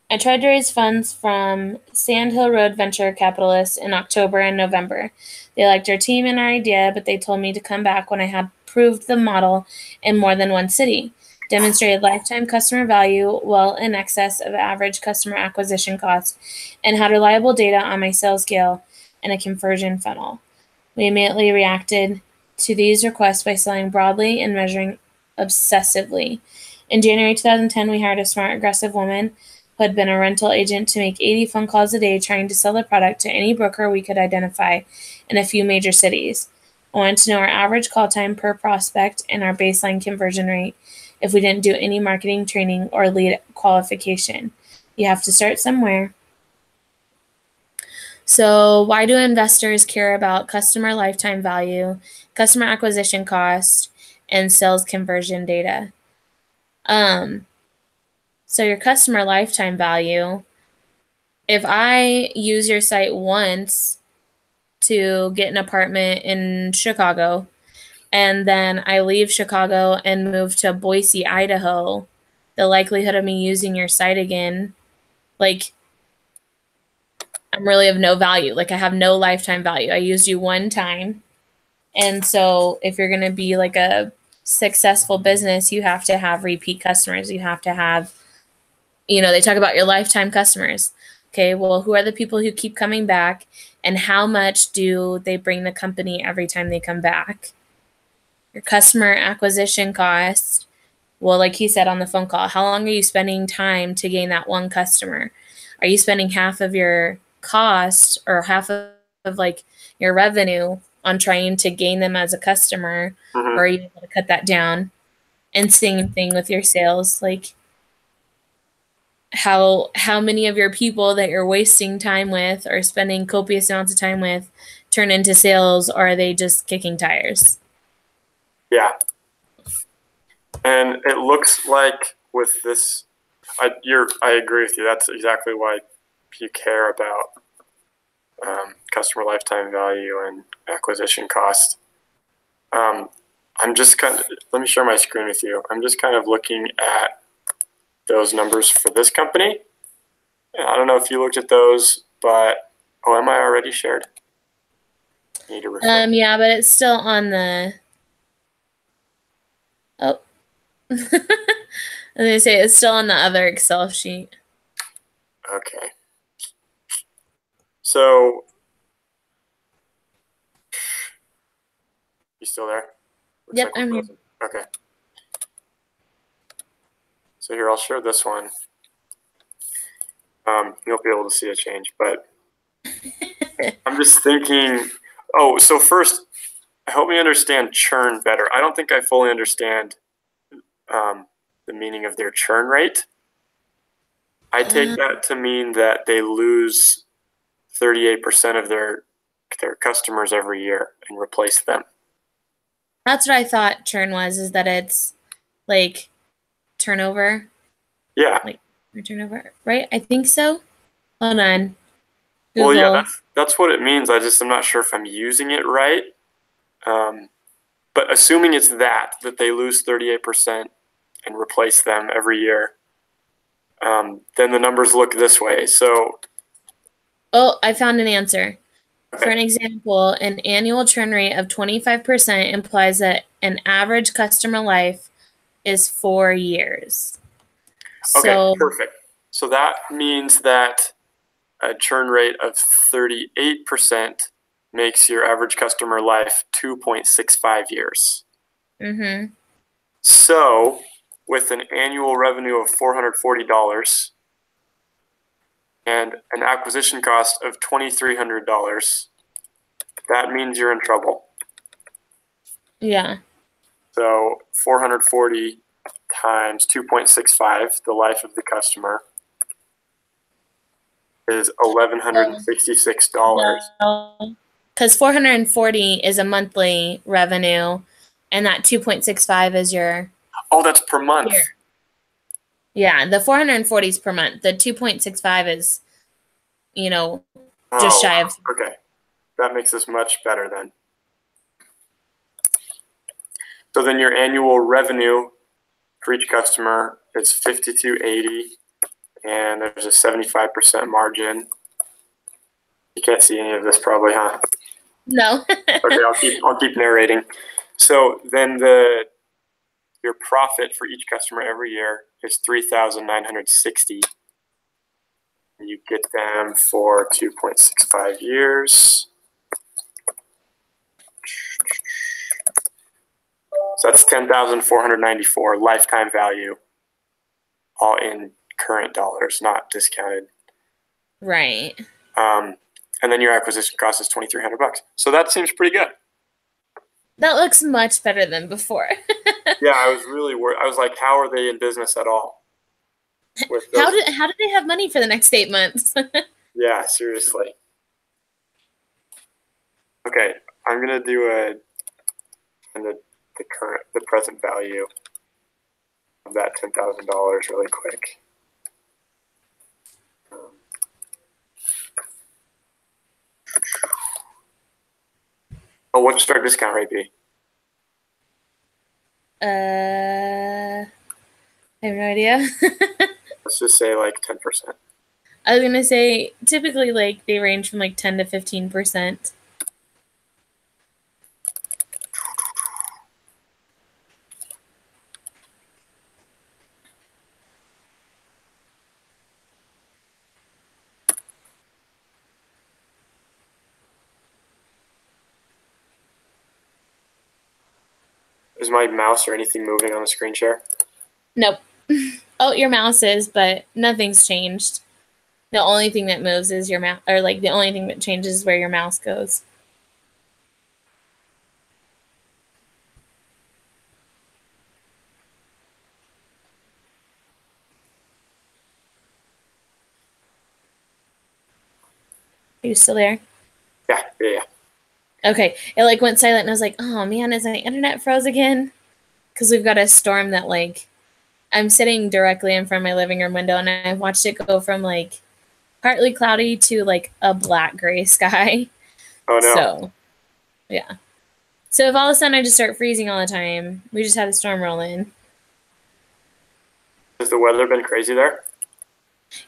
I tried to raise funds from Sand Hill Road venture capitalists in October and November. They liked our team and our idea, but they told me to come back when I had proved the model in more than one city, demonstrated lifetime customer value well in excess of average customer acquisition cost, and had reliable data on my sales scale and a conversion funnel. We immediately reacted to these requests by selling broadly and measuring obsessively. In January 2010, we hired a smart, aggressive woman who had been a rental agent to make 80 phone calls a day trying to sell the product to any broker we could identify in a few major cities. I wanted to know our average call time per prospect and our baseline conversion rate if we didn't do any marketing training or lead qualification. You have to start somewhere. So, why do investors care about customer lifetime value, customer acquisition cost, and sales conversion data? So your customer lifetime value, if I use your site once to get an apartment in Chicago, and then I leave Chicago and move to Boise, Idaho, the likelihood of me using your site again, like, I'm really of no value. Like, I have no lifetime value. I used you one time. And so if you're going to be like a successful business, you have to have repeat customers. You have to have, they talk about your lifetime customers. Okay, well, who are the people who keep coming back and how much do they bring the company every time they come back? Your customer acquisition cost. Well, like he said on the phone call, how long are you spending time to gain that one customer? Are you spending half of your cost or half of like your revenue on trying to gain them as a customer, or are you able to cut that down? And same thing with your sales, like how many of your people that you're wasting time with or spending copious amounts of time with turn into sales, or are they just kicking tires? Yeah. And it looks like with this, I agree with you. That's exactly why you care about customer lifetime value and acquisition cost. I'm just let me share my screen with you. I'm just kind of looking at those numbers for this company. And I don't know if you looked at those, but, am I already shared? Need to refresh. Yeah, but it's still on the, I'm going to say it's still on the other Excel sheet. Okay. So, you still there? Looks Yep, like I'm here. Okay. So here, I'll share this one. You'll be able to see a change, but I'm just thinking, so first, help me understand churn better. I don't think I fully understand the meaning of their churn rate. I take that to mean that they lose 38% of their customers every year and replace them. That's what I thought churn was, is that it's like turnover. Yeah. Like turnover, right? I think so. Hold on. Google. Well, yeah, that's what it means. I'm not sure if I'm using it right. But assuming it's that they lose 38% and replace them every year, then the numbers look this way. So, I found an answer. Okay. For an example, an annual churn rate of 25% implies that an average customer life is 4 years. Okay, perfect. So that means that a churn rate of 38% makes your average customer life 2.65 years. Mm-hmm. So with an annual revenue of $440 and an acquisition cost of $2,300, that means you're in trouble. Yeah. So 440 times 2.65, the life of the customer, is $1,166. Because 440 is a monthly revenue, and that 2.65 is your. Oh, that's per month. Year. Yeah, the 440 is per month. The 2.65 is, just shy of. Okay. That makes this much better then. So then your annual revenue for each customer is $5,280, and there's a 75% margin. You can't see any of this probably, huh? No. Okay, I'll keep narrating. So then your profit for each customer every year is $3,960. You get them for 2.65 years. So that's $10,494 lifetime value, all in current dollars, not discounted. Right. And then your acquisition cost is $2,300. So that seems pretty good. That looks much better than before. Yeah, I was really worried. I was like, how are they in business at all? How did they have money for the next 8 months? Yeah, seriously. Okay, I'm gonna do the present value of that $10,000 really quick. Oh, what should our discount rate be? I have no idea. Let's just say like 10%. I was gonna say typically like they range from like 10 to 15%. Is my mouse or anything moving on the screen share? Nope. Oh, your mouse is, but nothing's changed. The only thing that moves is your mouse, or like the only thing that changes is where your mouse goes. Are you still there? Yeah. Okay. It like went silent and I was like, oh man, is my internet froze again? Because we've got a storm that like I'm sitting directly in front of my living room window and I've watched it go from like partly cloudy to like a black gray sky. Oh no. So yeah. So if all of a sudden I just start freezing all the time, we just had a storm roll in. Has the weather been crazy there?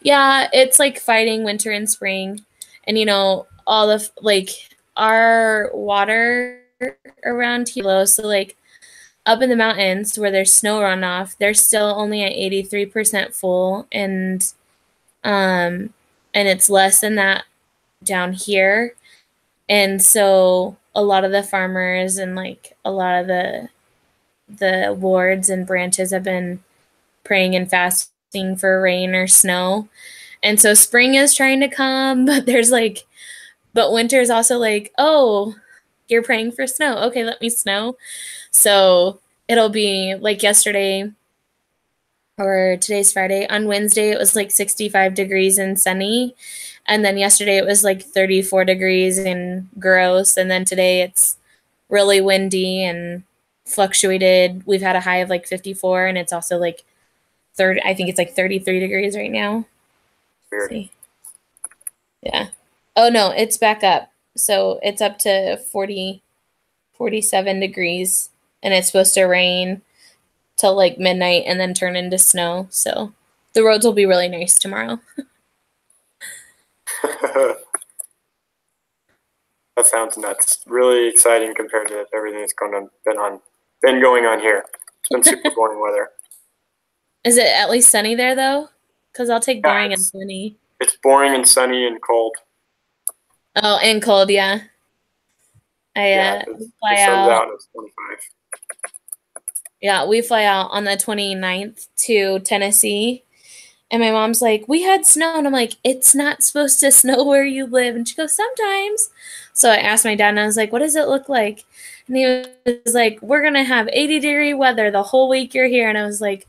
Yeah, it's like fighting winter and spring. And all the like our water around here low, so like up in the mountains where there's snow runoff, they're still only at 83% full and it's less than that down here. And so a lot of the farmers and like a lot of the wards and branches have been praying and fasting for rain or snow. And so spring is trying to come, but winter is also like, oh, you're praying for snow. Okay, let me snow. So it'll be like yesterday or today's Friday. On Wednesday, it was like 65 degrees and sunny. And then yesterday, it was like 34 degrees and gross. And then today, it's really windy and fluctuated. We've had a high of like 54, and it's also like I think it's like 33 degrees right now. Weird. See. Yeah. Oh, no, it's back up. So it's up to 47 degrees, and it's supposed to rain till like midnight and then turn into snow. So the roads will be really nice tomorrow. That sounds nuts. Really exciting compared to everything that's been going on here. It's been super boring weather. Is it at least sunny there though? Because I'll take Yeah, boring and sunny. it's boring and sunny and cold. Oh, and cold, yeah. I Yeah, 'cause the fly sun's out. out and it's 25. Yeah, we fly out on the 29th to Tennessee. And my mom's like, we had snow. And I'm like, it's not supposed to snow where you live. And she goes, sometimes. So I asked my dad, and I was like, what does it look like? And he was like, we're going to have 80-degree weather the whole week you're here. And I was like,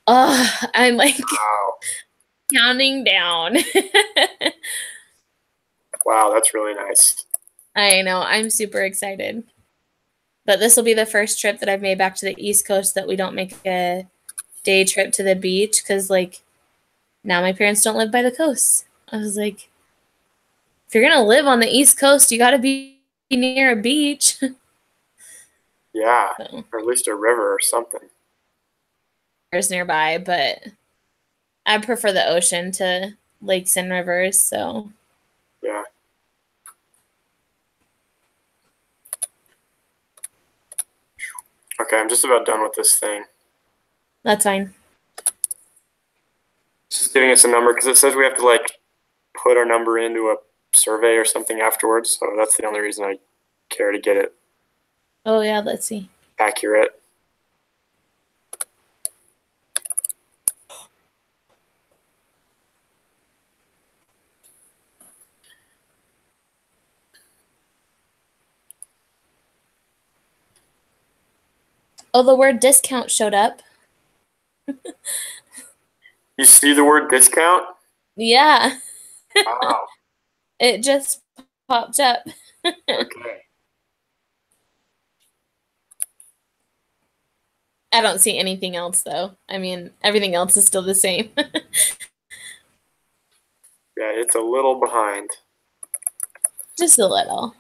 oh, I'm like Wow. counting down. Wow, that's really nice. I know. I'm super excited. But this will be the first trip that I've made back to the East Coast that we don't make a day trip to the beach because, like, now my parents don't live by the coast. I was like, if you're going to live on the East Coast, you got to be near a beach. Yeah, So, or at least a river or something. there's nearby, but I prefer the ocean to lakes and rivers. So, Yeah. Okay, I'm just about done with this thing. that's fine. It's just giving us a number because it says we have to like put our number into a survey or something afterwards. So that's the only reason I care to get it Oh, yeah, let's see. accurate. Oh, the word discount showed up. You see the word discount? Yeah, Wow. it just popped up. Okay. I don't see anything else, though. I mean, everything else is still the same. Yeah, it's a little behind. Just a little.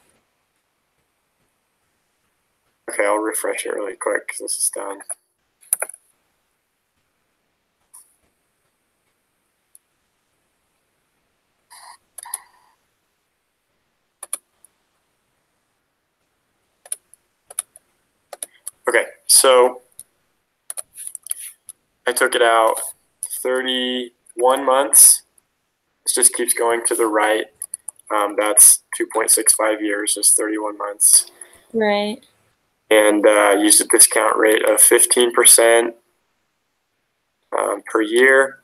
Okay, I'll refresh it really quick because this is done. Okay, so I took it out 31 months. This just keeps going to the right. That's 2.65 years, is 31 months. Right. And used a discount rate of 15% per year.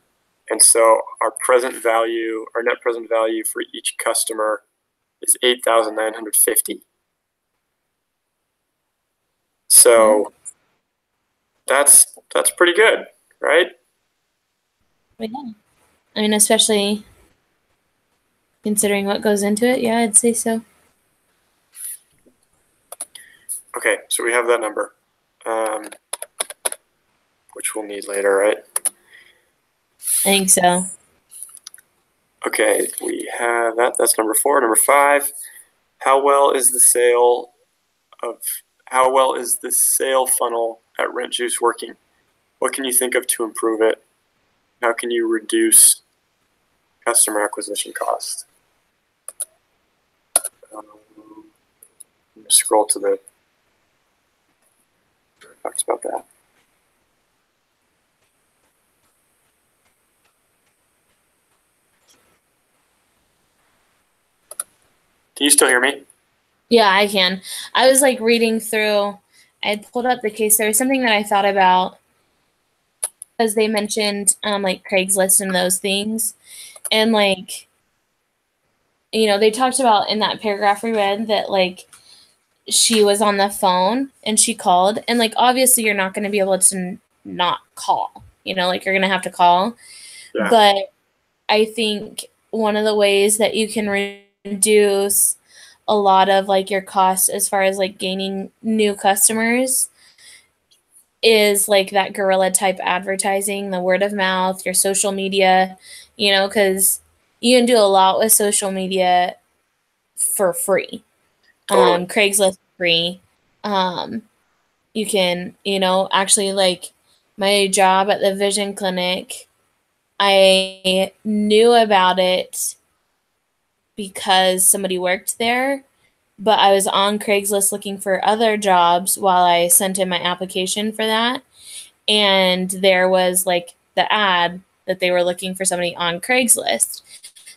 And so our present value, our net present value for each customer is 8,950. So that's pretty good, right? Yeah. I mean, especially considering what goes into it. Yeah, I'd say so. Okay, so we have that number, which we'll need later, right? I think so. Okay, we have that. That's number 4. Number 5, how well is the sale funnel at RentJuice working? What can you think of to improve it? How can you reduce customer acquisition costs? Scroll to the talks about that. Can you still hear me? Yeah, I can. I was like reading through, I had pulled up the case. There was something that I thought about because they mentioned like Craigslist and those things. And like, you know, they talked about in that paragraph we read that like she was on the phone and she called. And like, obviously, you're not going to be able to not call, you know, like you're going to have to call. Yeah. But I think one of the ways that you can reduce a lot of like your costs as far as like gaining new customers is like that guerrilla type advertising, the word of mouth, your social media, you know, because you can do a lot with social media for free. Totally. Craigslist free. You can, you know, actually like my job at the vision clinic, I knew about it because somebody worked there but I was on Craigslist looking for other jobs while I sent in my application for that. And there was like the ad that they were looking for somebody on Craigslist.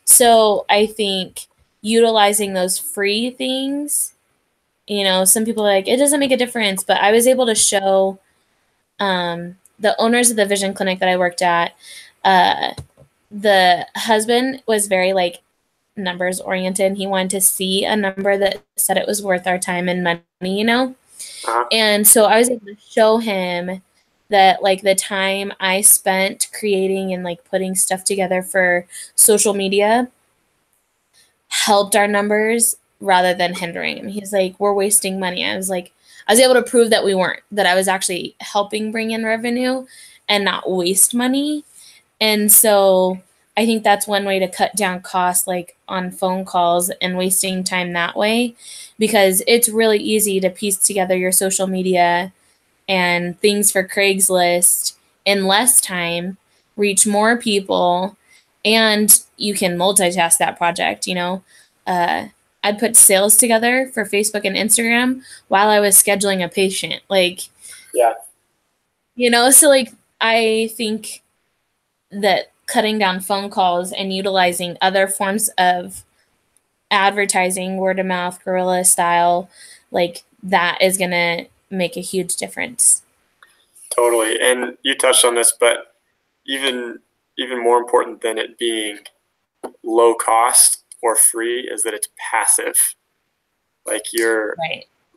So I think utilizing those free things, some people are like, it doesn't make a difference, but I was able to show the owners of the vision clinic that I worked at, uh, the husband was very like numbers oriented. He wanted to see a number that said it was worth our time and money. Uh-huh. And so I was able to show him that like the time I spent creating and like putting stuff together for social media helped our numbers rather than hindering him. He's like, we're wasting money. I was able to prove that we weren't, that I was actually helping bring in revenue and not waste money. And so I think that's one way to cut down costs, like on phone calls and wasting time that way, because it's really easy to piece together your social media and things for Craigslist in less time, reach more people, and you can multitask that project. I'd put sales together for Facebook and Instagram while I was scheduling a patient. Yeah. So like I think that cutting down phone calls and utilizing other forms of advertising, word of mouth, guerrilla style, like that is going to make a huge difference. Totally. And you touched on this, but even more important than it being low cost or free is that it's passive. Like you're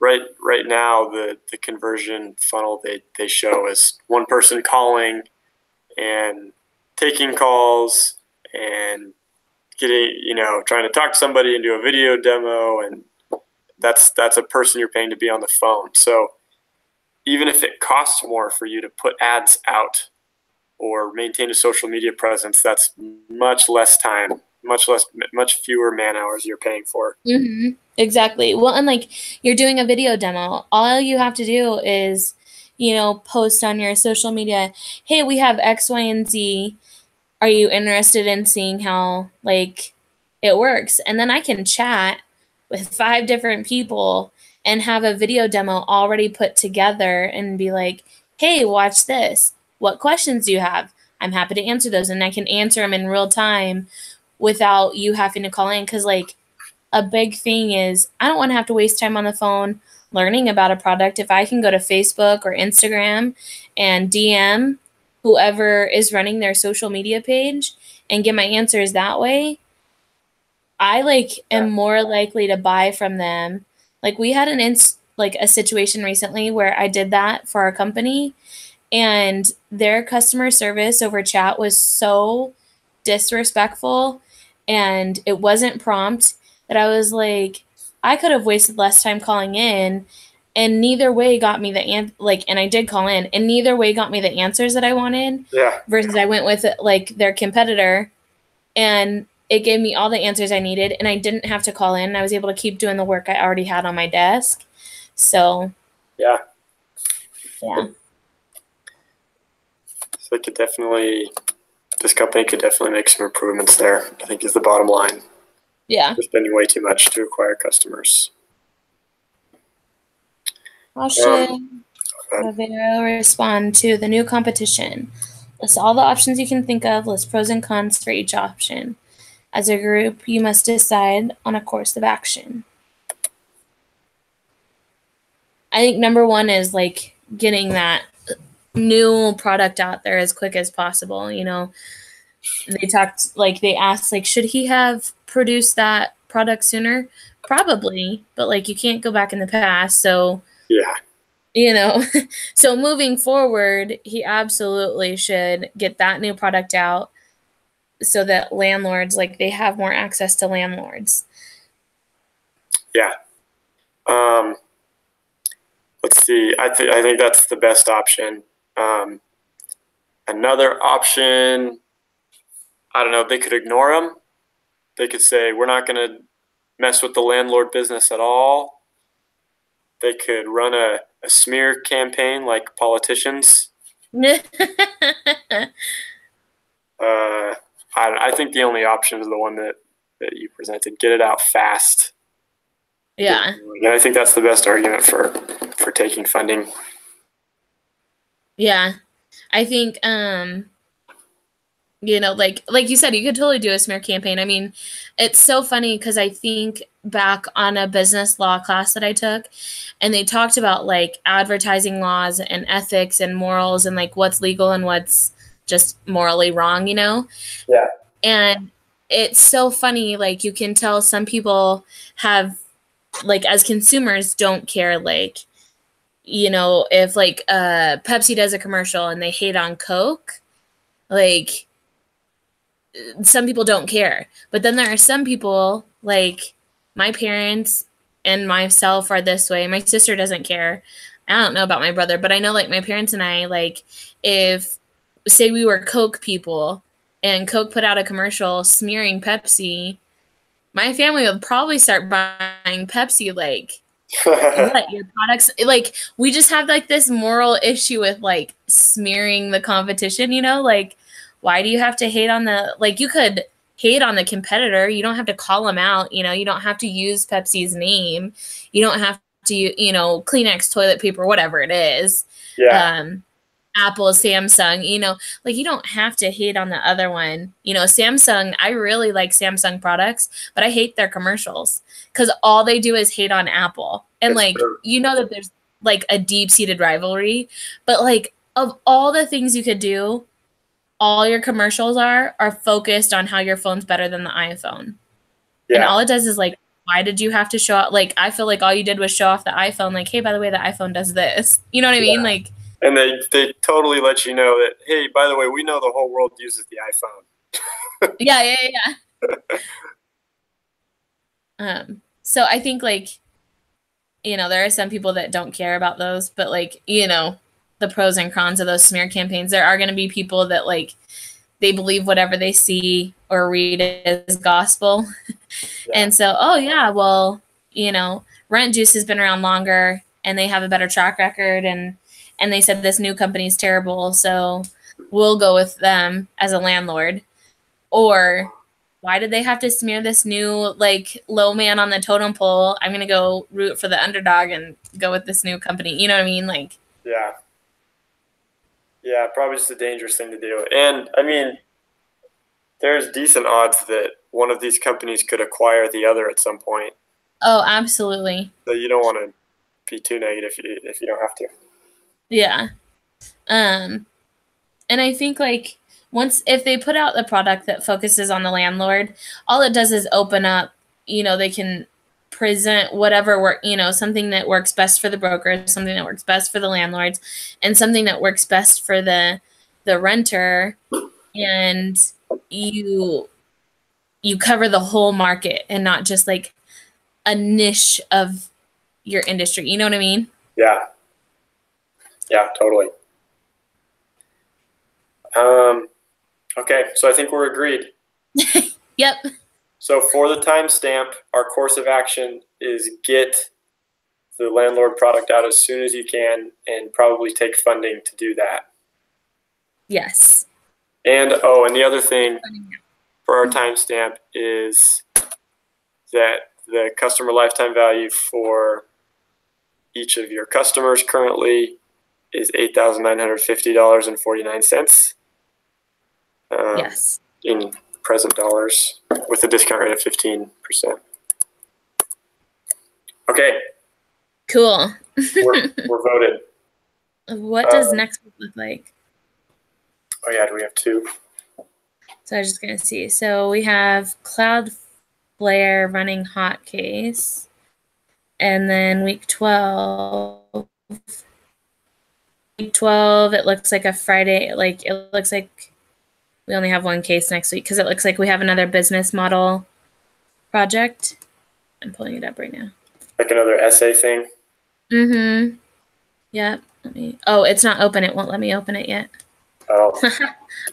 right now, the conversion funnel they show is one person calling and taking calls and getting, trying to talk to somebody and do a video demo, and that's a person you're paying to be on the phone. So even if it costs more for you to put ads out or maintain a social media presence, that's much less time, much fewer man hours you're paying for. Mm-hmm. Exactly. Well, and like you're doing a video demo, all you have to do is, post on your social media, hey, we have X, Y, and Z. Are you interested in seeing how like it works? And then I can chat with 5 different people and have a video demo already put together and be like, hey, watch this. What questions do you have? I'm happy to answer those, and I can answer them in real time without you having to call in. Because like a big thing is I don't want to have to waste time on the phone learning about a product. If I can go to Facebook or Instagram and DM whoever is running their social media page and get my answers that way, I am more likely to buy from them. Like we had a situation recently where I did that for our company, and their customer service over chat was so disrespectful and it wasn't prompt that I was like, I could have wasted less time calling in, and neither way got me and I did call in, and neither way got me the answers that I wanted. Yeah. Versus I went with like their competitor, and it gave me all the answers I needed, and I didn't have to call in. I was able to keep doing the work I already had on my desk. So yeah. Yeah. So this company could definitely make some improvements there, I think, is the bottom line. Yeah. We're spending way too much to acquire customers. How should Vero respond to the new competition? List all the options you can think of. List pros and cons for each option. As a group, you must decide on a course of action. I think number one is like getting that new product out there as quick as possible. They asked like, should he have produced that product sooner? Probably, but like you can't go back in the past. So yeah, so moving forward, he absolutely should get that new product out so that landlords, like they have more access to landlords. Yeah. Let's see. I think that's the best option. Another option, I don't know, they could ignore them. They could say, we're not going to mess with the landlord business at all. They could run a smear campaign like politicians. I think the only option is the one that you presented. Get it out fast. Yeah. And I think that's the best argument for taking funding. Yeah. I think like you said, you could totally do a smear campaign. I mean, it's so funny because I think back on a business law class that I took, and they talked about like advertising laws and ethics and morals and like what's legal and what's just morally wrong, Yeah. And it's so funny, like you can tell some people have, like, as consumers don't care, like, if like Pepsi does a commercial and they hate on Coke, like some people don't care. But then there are some people, like my parents and myself are this way. My sister doesn't care. I don't know about my brother, but I know like my parents and I, like, if say we were Coke people and Coke put out a commercial smearing Pepsi, my family would probably start buying Pepsi. Like, what, your products, like, we just have like this moral issue with like smearing the competition, like, why do you have to hate on the, like, you could hate on the competitor, you don't have to call them out, you don't have to use Pepsi's name, you don't have to, Kleenex, toilet paper, whatever it is, Yeah. Apple, Samsung, like you don't have to hate on the other one. Samsung, I really like Samsung products, but I hate their commercials because all they do is hate on Apple. And It's like, true. that there's like a deep-seated rivalry, but like of all the things you could do, all your commercials are focused on how your phone's better than the iPhone. And all it does is like, why did you have to show off? Like, I feel like all you did was show off the iPhone. Like, hey, by the way, the iPhone does this. You know what I mean? Like, and they totally let you know that, hey, by the way, we know the whole world uses the iPhone. yeah. So I think like, there are some people that don't care about those, but like, the pros and cons of those smear campaigns, there are going to be people that like, they believe whatever they see or read as gospel. And so, oh yeah, well, RentJuice has been around longer and they have a better track record, and they said this new company is terrible, so we'll go with them as a landlord. Or why did they have to smear this new like low man on the totem pole? I'm gonna go root for the underdog and go with this new company. You know what I mean? Like, yeah, probably just a dangerous thing to do. And I mean, there's decent odds that one of these companies could acquire the other at some point. oh, absolutely. So you don't want to be too negative if you don't have to. Yeah. And I think like if they put out the product that focuses on the landlord, all it does is open up, they can present whatever work, something that works best for the broker, something that works best for the landlords, and something that works best for the renter. And you cover the whole market and not just like a niche of your industry. You know what I mean? Yeah. Yeah, totally. Okay, so I think we're agreed. Yep. So for the timestamp, our course of action is get the landlord product out as soon as you can and probably take funding to do that. Yes. And the other thing for our timestamp is that the customer lifetime value for each of your customers currently is $8,950.49. Yes. In present dollars with a discount rate of 15%. Okay. Cool. We're voted. What does next week look like? Oh yeah, do we have two? So I was just going to see. So we have Cloudflare running Hotcase. And then week 12. Week 12, it looks like a Friday. Like, it looks like we only have one case next week because it looks like we have another business model project. I'm pulling it up right now. Like another essay thing? Mm-hmm. Yep. Oh, it's not open. It won't let me open it yet. Oh.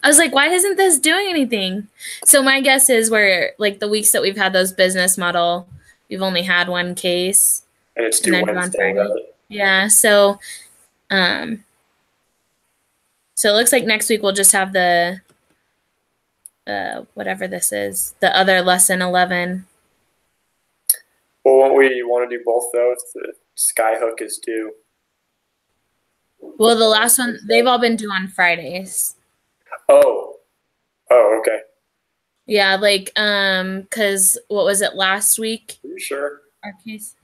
I was like, why isn't this doing anything? So my guess is where, like, the weeks that we've had those business model, we've only had one case. And it's due Wednesday, right? Yeah. So, so it looks like next week we'll just have the, whatever this is, the other lesson 11. Well, won't we want to do both though? If the Skyhook is due. Well, the last one, they've all been due on Fridays. Oh. Oh, okay. Yeah, like, because what was it last week? Are you sure? Our case.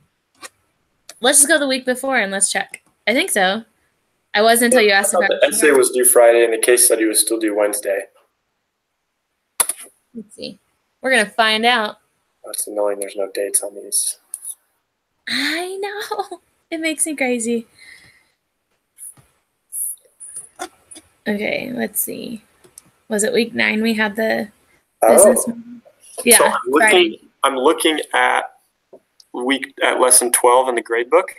Let's just go the week before and let's check. I think so. I wasn't until you I asked thought if I the essay was due Friday and the case study was still due Wednesday. Let's see. We're gonna find out. That's annoying. There's no dates on these. I know. It makes me crazy. Okay, let's see. Was it week 9 we had the business? Yeah. So I'm looking at lesson 12 in the grade book.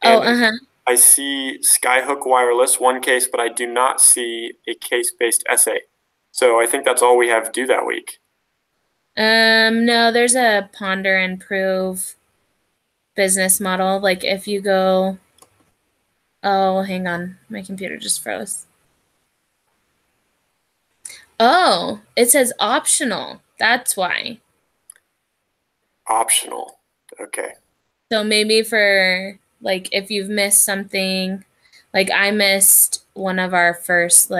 And I see Skyhook wireless, one case, but I do not see a case-based essay. So I think that's all we have due that week. No, there's a ponder and prove business model. Like if you go, oh, hang on, my computer just froze. Oh, it says optional. That's why. Optional. Okay. So maybe for like if you've missed something, like I missed one of our first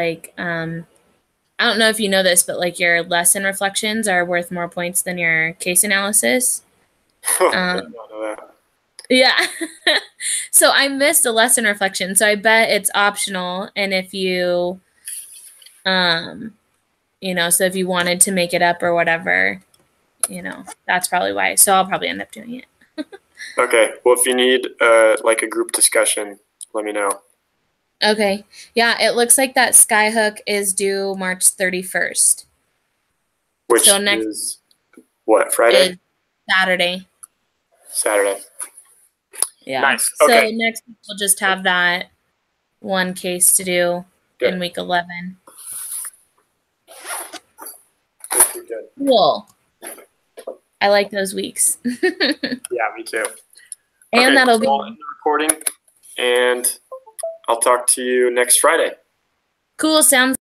I don't know if you know this, but like your lesson reflections are worth more points than your case analysis. I don't know that. Yeah. So I missed a lesson reflection. So I bet it's optional. And if you, so if you wanted to make it up or whatever, that's probably why. So I'll probably end up doing it. Okay. Well, if you need like a group discussion, let me know. Okay. Yeah, it looks like that Skyhook is due March 31st. Which so next is what, Friday? Saturday. Saturday. Yeah. Nice. Okay. So next week we'll just have that one case to do in week 11. Good. Cool. I like those weeks. Yeah, me too. And that'll be the recording, and I'll talk to you next Friday. Cool. Sounds